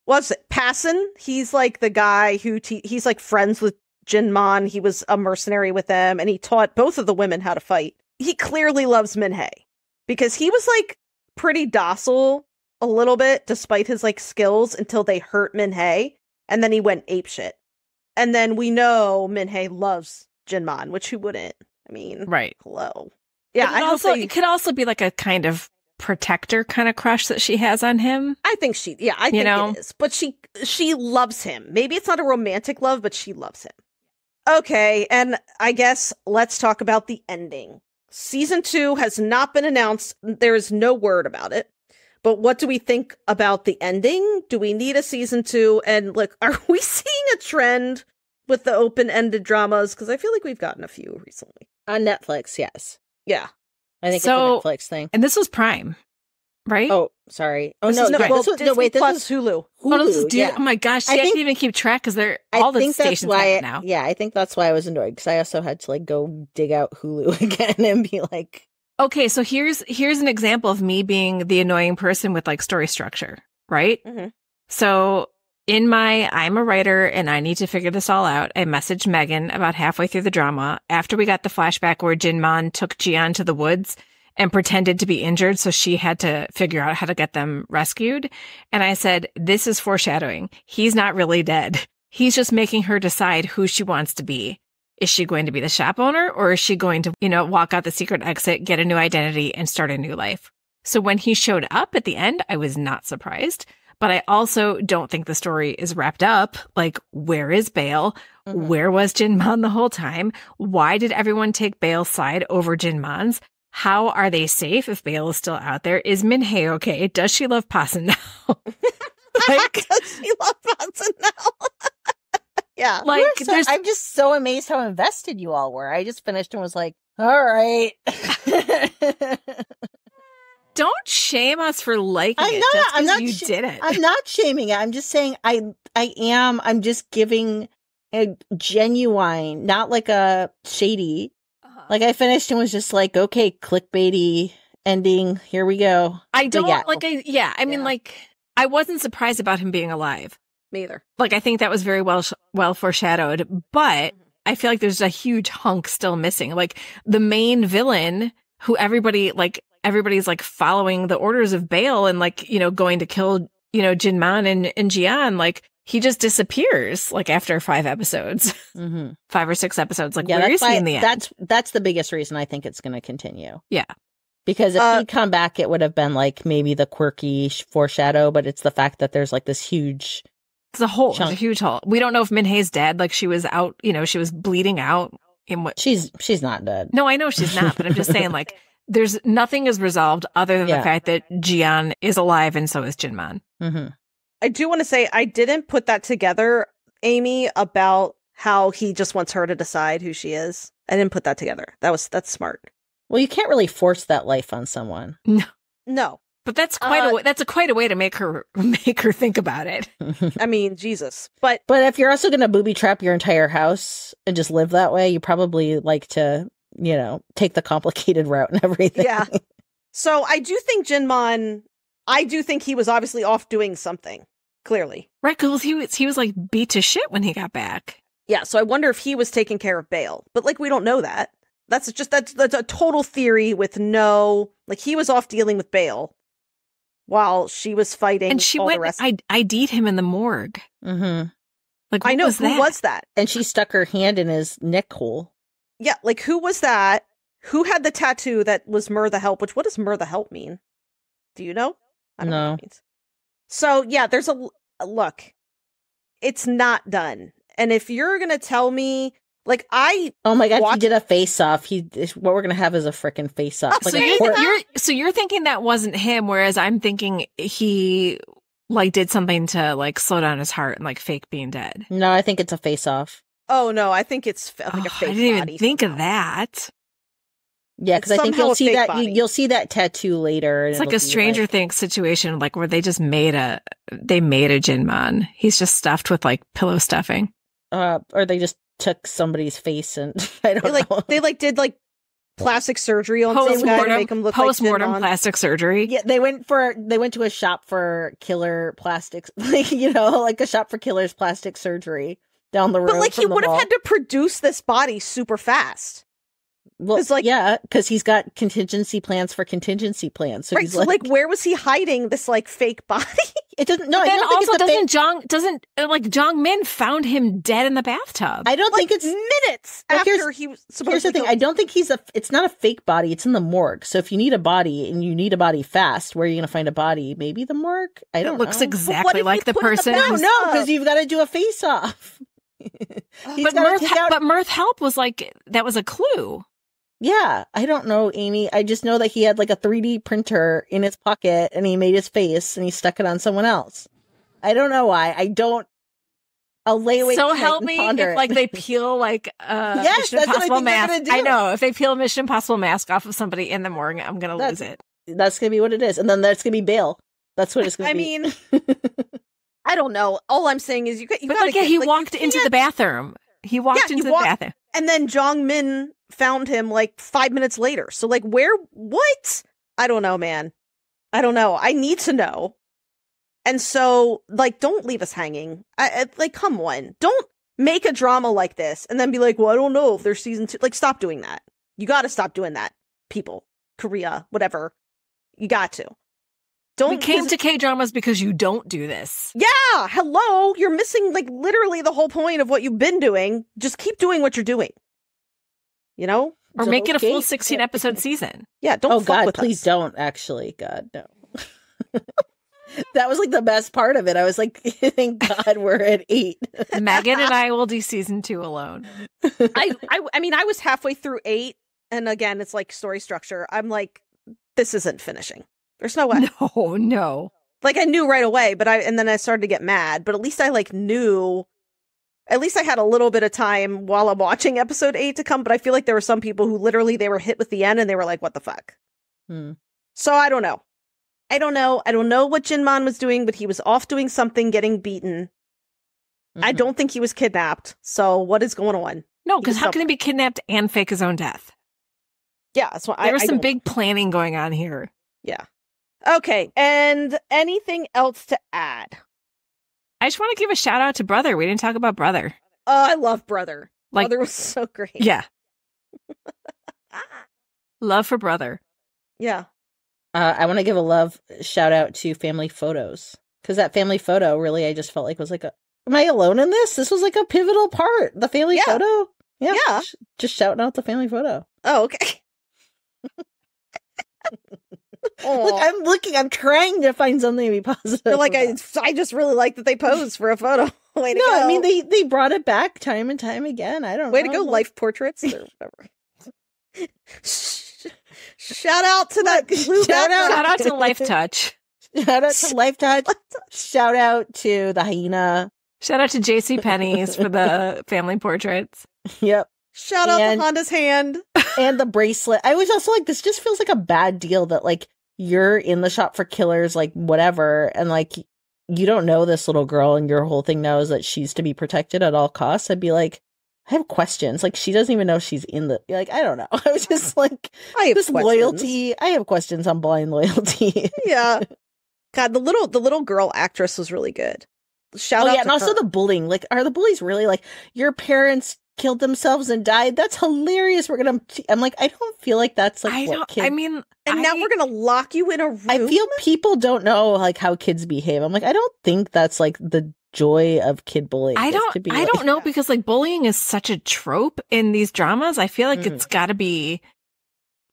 what's it? Passon? He's like the guy who, he's like friends with Jin-Man. He was a mercenary with them and he taught both of the women how to fight. He clearly loves Min-Hae because he was like pretty docile a little bit, despite his like skills, until they hurt Min-Hae, and then he went apeshit. And then we know Min-Hae loves Jin-Man, which who wouldn't? I mean, right? Hello, yeah. It could also be like a kind of protector kind of crush that she has on him. I think it is, but she loves him. Maybe it's not a romantic love, but she loves him. Okay, and I guess let's talk about the ending. Season 2 has not been announced. There is no word about it. But what do we think about the ending? Do we need a season 2? And look, are we seeing a trend with the open-ended dramas? Because I feel like we've gotten a few recently. On Netflix, yes. Yeah. I think it's a Netflix thing. And this was Prime, right? Oh, sorry. Oh, this no. Is, This plus Hulu. Oh my gosh. I can't even keep track because all the stations have it now. Yeah, I think that's why I was annoyed. Because I also had to like go dig out Hulu again and be like... Okay, so here's an example of me being the annoying person with like story structure, right? Mm-hmm. So I'm a writer and I need to figure this all out. I messaged Megan about halfway through the drama after we got the flashback where Jin-Man took Ji-An to the woods and pretended to be injured. So she had to figure out how to get them rescued. And I said, this is foreshadowing. He's not really dead. He's just making her decide who she wants to be. Is she going to be the shop owner or is she going to, walk out the secret exit, get a new identity and start a new life? So when he showed up at the end, I was not surprised. but I also don't think the story is wrapped up. Like, where is Bail? Mm-hmm. Where was Jin-Man the whole time? Why did everyone take Bail's side over Jin-Man's? How are they safe if Bail is still out there? Is Min-Hae okay? Does she love Pasan now? Does she love Pasan now? Yeah. Like, I'm just so amazed how invested you all were. I just finished and was like, all right. Don't shame us for liking it just because you did it. I'm not shaming it. I'm just saying I'm just giving a genuine, not like a shady. Like, I finished and was just like, okay, clickbaity ending. Here we go. I don't I mean, like, I wasn't surprised about him being alive. Me either. Like, I think that was very well foreshadowed, but I feel like there's a huge hunk still missing. Like, the main villain who everybody's like following the orders of Bail and like, you know, going to kill, you know, Jin-Man and Ji-An, like, he just disappears like after 5 episodes, 5 or 6 episodes. Like, where is he in the end? That's the biggest reason I think it's going to continue. Yeah. Because if he'd come back, it would have been like maybe the quirky foreshadow, but it's the fact that there's like this huge. It's a hole. It's a huge hole. We don't know if Min-Hae's dead. Like, she was out, you know, she was bleeding out. She's not dead. No, I know she's not, but I'm just saying, like, there's nothing is resolved other than the fact that Ji-An is alive and so is Jin-Man. Mm-hmm. I do want to say I didn't put that together, Amy, about how he just wants her to decide who she is. I didn't put that together. That's smart. Well, you can't really force that life on someone. No. But that's quite a way to make her think about it. I mean, Jesus. But if you're also going to booby trap your entire house and just live that way, you probably like to, you know, take the complicated route and everything. Yeah. So I do think Jin-Man, I do think he was obviously off doing something, clearly. Right, because he was like beat to shit when he got back. Yeah, so I wonder if he was taking care of Bail. But like, we don't know that. That's a total theory with no, like, he was off dealing with Bail while she was fighting. And she the rest. ID'd him in the morgue. Mm-hmm. Like, I know, who was that? And she stuck her hand in his neck hole. Yeah, like, who was that? Who had the tattoo that was Mur the Help? Which, what does Mur the Help mean? Do you know? I don't know what it means. So, yeah, there's a look. It's not done. And if you're going to tell me, like, oh my God, he did a face-off. What we're going to have is a frickin' face-off. Like, so you're thinking that wasn't him, whereas I'm thinking he, like, did something to, like, slow down his heart and, like, fake being dead. No, I think it's a face-off. Oh, no, I think it's like a fake I didn't body even think somehow. of that. Yeah, because I think you'll see that you'll see that tattue later. It's like a Stranger Things situation, like, where they just made a Jin-Man. He's just stuffed with, like, pillow stuffing. Or they just took somebody's face and I don't know. They did like plastic surgery on some guy to make him look post-mortem plastic surgery. Yeah, they went to a shop for killer plastics, like, you know, like a shop for killers plastic surgery down the road. But like, he would have had to produce this body super fast. Well, like, yeah, because he's got contingency plans for contingency plans. So right, he's so like, where was he hiding this like fake body? It doesn't. No, but then also Jeong-Min found him dead in the bathtub. I don't think it's minutes after he was supposed to. Here's the thing. I don't think it's not a fake body. It's in the morgue. So if you need a body and you need a body fast, where are you going to find a body? Maybe the morgue. I don't know. It looks exactly like the person. No, because you've got to do a face off. But Mirth Help was like, that was a clue. Yeah, I don't know, Amy. I just know that he had like a 3D printer in his pocket and he made his face and he stuck it on someone else. I don't know why. I'll lay awake. So help me if like they peel like Mission Impossible mask. I know, if they peel a Mission Impossible mask off of somebody in the morgue, I'm going to lose it. That's going to be what it is. And then that's going to be Bail. That's what it's going to be. I mean, I don't know. All I'm saying is he walked into the bathroom. He walked into the bathroom. And then Jeong-Min found him like 5 minutes later. So like, what? I don't know, man. I don't know. I need to know. And so like, don't leave us hanging. Like, come on. Don't make a drama like this and then be like, well, I don't know if there's season 2. Like, stop doing that. You got to stop doing that. People, Korea, whatever. You got to. We came to K-dramas because you don't do this. Yeah. Hello. You're missing like literally the whole point of what you've been doing. Just keep doing what you're doing. You know? Or make it a full 16 episode season. Yeah. Don't fuck with please us. Don't actually. God, no. That was like the best part of it. I was like, thank God we're at 8. Megan and I will do season 2 alone. I mean, I was halfway through 8, and again, it's like story structure. I'm like, this isn't finishing. There's no way. No. Like, I knew right away, and then I started to get mad, but at least I like knew, at least I had a little bit of time while I'm watching episode 8 to come, but I feel like there were some people who literally, they were hit with the end and they were like, what the fuck? So I don't know. I don't know what Jin-Man was doing, but he was off doing something, getting beaten. I don't think he was kidnapped. So what is going on? No, because how can he be kidnapped and fake his own death? Yeah, so there was some big planning going on here. Yeah. Okay, and anything else to add? I just want to give a shout out to Brother. We didn't talk about Brother. Oh, I love Brother. Like, Brother was so great. Yeah. Love for Brother. Yeah. I want to give a love shout out to family photos, because that family photo really, I just felt like was like am I alone in this? This was like a pivotal part. The family photo. Yeah. Just shouting out the family photo. Oh, okay. Look, I'm trying to find something to be positive. You're like, I just really like that they posed for a photo. Way to go. I mean, they brought it back time and time again. I don't know. Way to go, life portraits or whatever. Shout out to that. Shout out to Life Touch. Shout out to Life Touch. Shout out to the hyena. Shout out to JCPenney's for the family portraits. Yep. Shout out to Honda's hand. And the bracelet. I was also like, this just feels like a bad deal that like you're in the shop for killers, like whatever, and like you don't know this little girl and your whole thing now is that she's to be protected at all costs. I'd be like, I have questions. Like, she doesn't even know she's in the, like, I don't know. I was just like, I have this questions. Loyalty. I have questions on blind loyalty. Yeah. God, the little girl actress was really good. Shout out to and also her. the bullying. Like, are the bullies really like, your parents killed themselves and died? That's hilarious. I'm like, I don't feel like that's like what kids. I mean, now we're gonna lock you in a room. I feel people don't know like how kids behave. I'm like, I don't think that's like the joy of kid bullying. I don't know, because like bullying is such a trope in these dramas. I feel like it's got to be,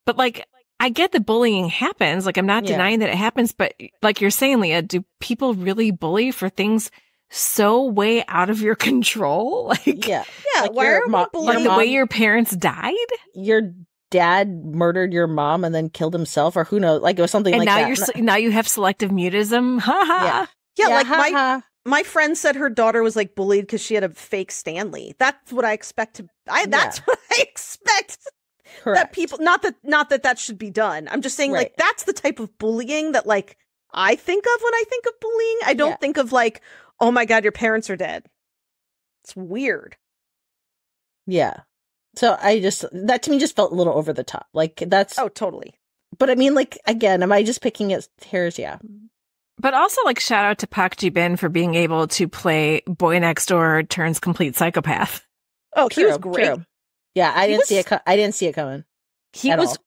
but like I get that bullying happens. Like, I'm not denying that it happens, but like you're saying, Leah, do people really bully for things so way out of your control? Like, like why are we bullying? Like the way your parents died? Your dad murdered your mom and then killed himself, or who knows? Like, it was something and like now that. Now you have selective mutism. Ha ha. Yeah, like my friend said her daughter was like bullied because she had a fake Stanley. That's what I expect that's what I expect. Correct. That people, not that should be done. I'm just saying, like, that's the type of bullying that like I think of when I think of bullying. I don't think of like, oh my God, your parents are dead. It's weird. Yeah. So that to me just felt a little over the top. Like, that's. Oh, totally. But I mean, like, again, am I just picking at hairs? Yeah. But also, like, shout out to Park Ji-bin for being able to play Boy Next Door turns complete psychopath. Oh, he was great. True. Yeah, I didn't see it coming. He was.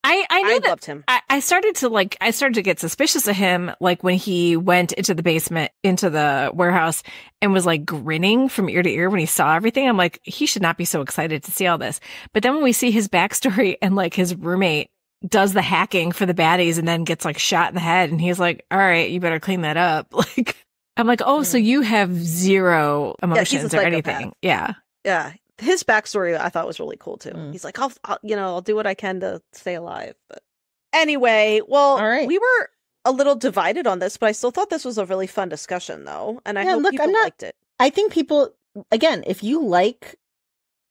I loved him. I started to get suspicious of him, like when he went into the basement, into the warehouse, and was like grinning from ear to ear when he saw everything. I'm like, he should not be so excited to see all this. But then when we see his backstory and like his roommate does the hacking for the baddies and then gets like shot in the head, and he's like, all right, you better clean that up. Like, I'm like, oh, so you have zero emotions or anything. Yeah. Yeah. His backstory I thought was really cool too. He's like, I'll do what I can to stay alive. But anyway, well, we were a little divided on this, but I still thought this was a really fun discussion though. And I hope people liked it. I think people, again, if you like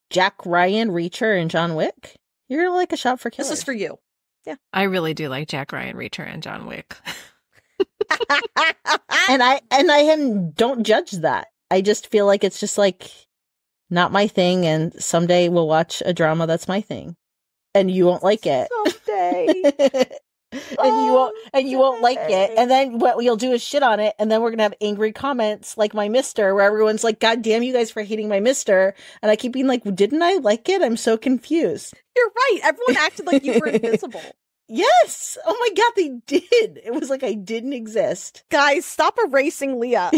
Jack Ryan, Reacher, and John Wick, you're gonna like A Shop for Killers. This is for you. Yeah. I really do like Jack Ryan, Reacher, and John Wick. and I don't judge that. I just feel like it's just like not my thing, and someday we'll watch a drama that's my thing, and you won't like it. Someday. and you won't like it, and then what you'll do is shit on it, and then we're gonna have angry comments like my Mister, where everyone's like, God damn you guys for hating my Mister, and I keep being like, didn't I like it? I'm so confused. You're right. Everyone acted like you were invisible. Yes. Oh my God, they did. It was like I didn't exist. Guys, stop erasing Leah.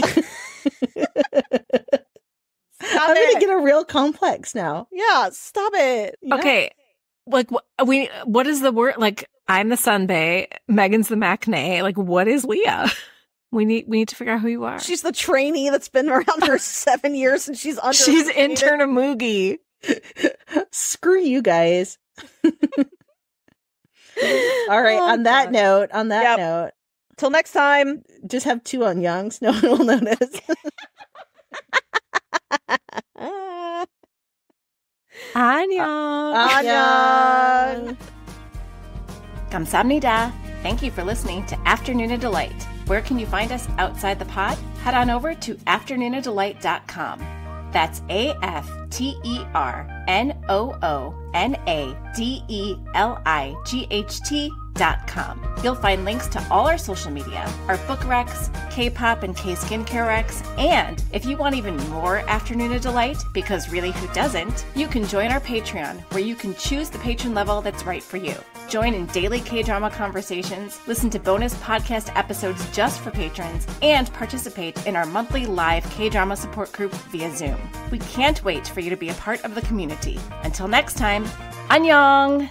I'm going to get a real complex now. Yeah, stop it. Yeah. Okay. Like, what is the word? Like, I'm the Sunbae, Megan's the Matinee. Like, what is Leah? We need to figure out who you are. She's the trainee that's been around for 7 years and she's intern a Moogie. Screw you guys. All right. On that note. Till next time. Just have 2 on Youngs. No one will notice. Annyeong. Kamsahamnida. Thank you for listening to Afternoona Delight. Where can you find us outside the pod? Head on over to afternoonadelight.com. That's AFTERNOONADELIGHT.com. You'll find links to all our social media, our book recs, K-pop and K-skincare recs, and if you want even more Afternoona Delight, because really who doesn't, you can join our Patreon, where you can choose the patron level that's right for you. Join in daily K-drama conversations, listen to bonus podcast episodes just for patrons, and participate in our monthly live K-drama support group via Zoom. We can't wait for you to be a part of the community. Until next time, annyeong!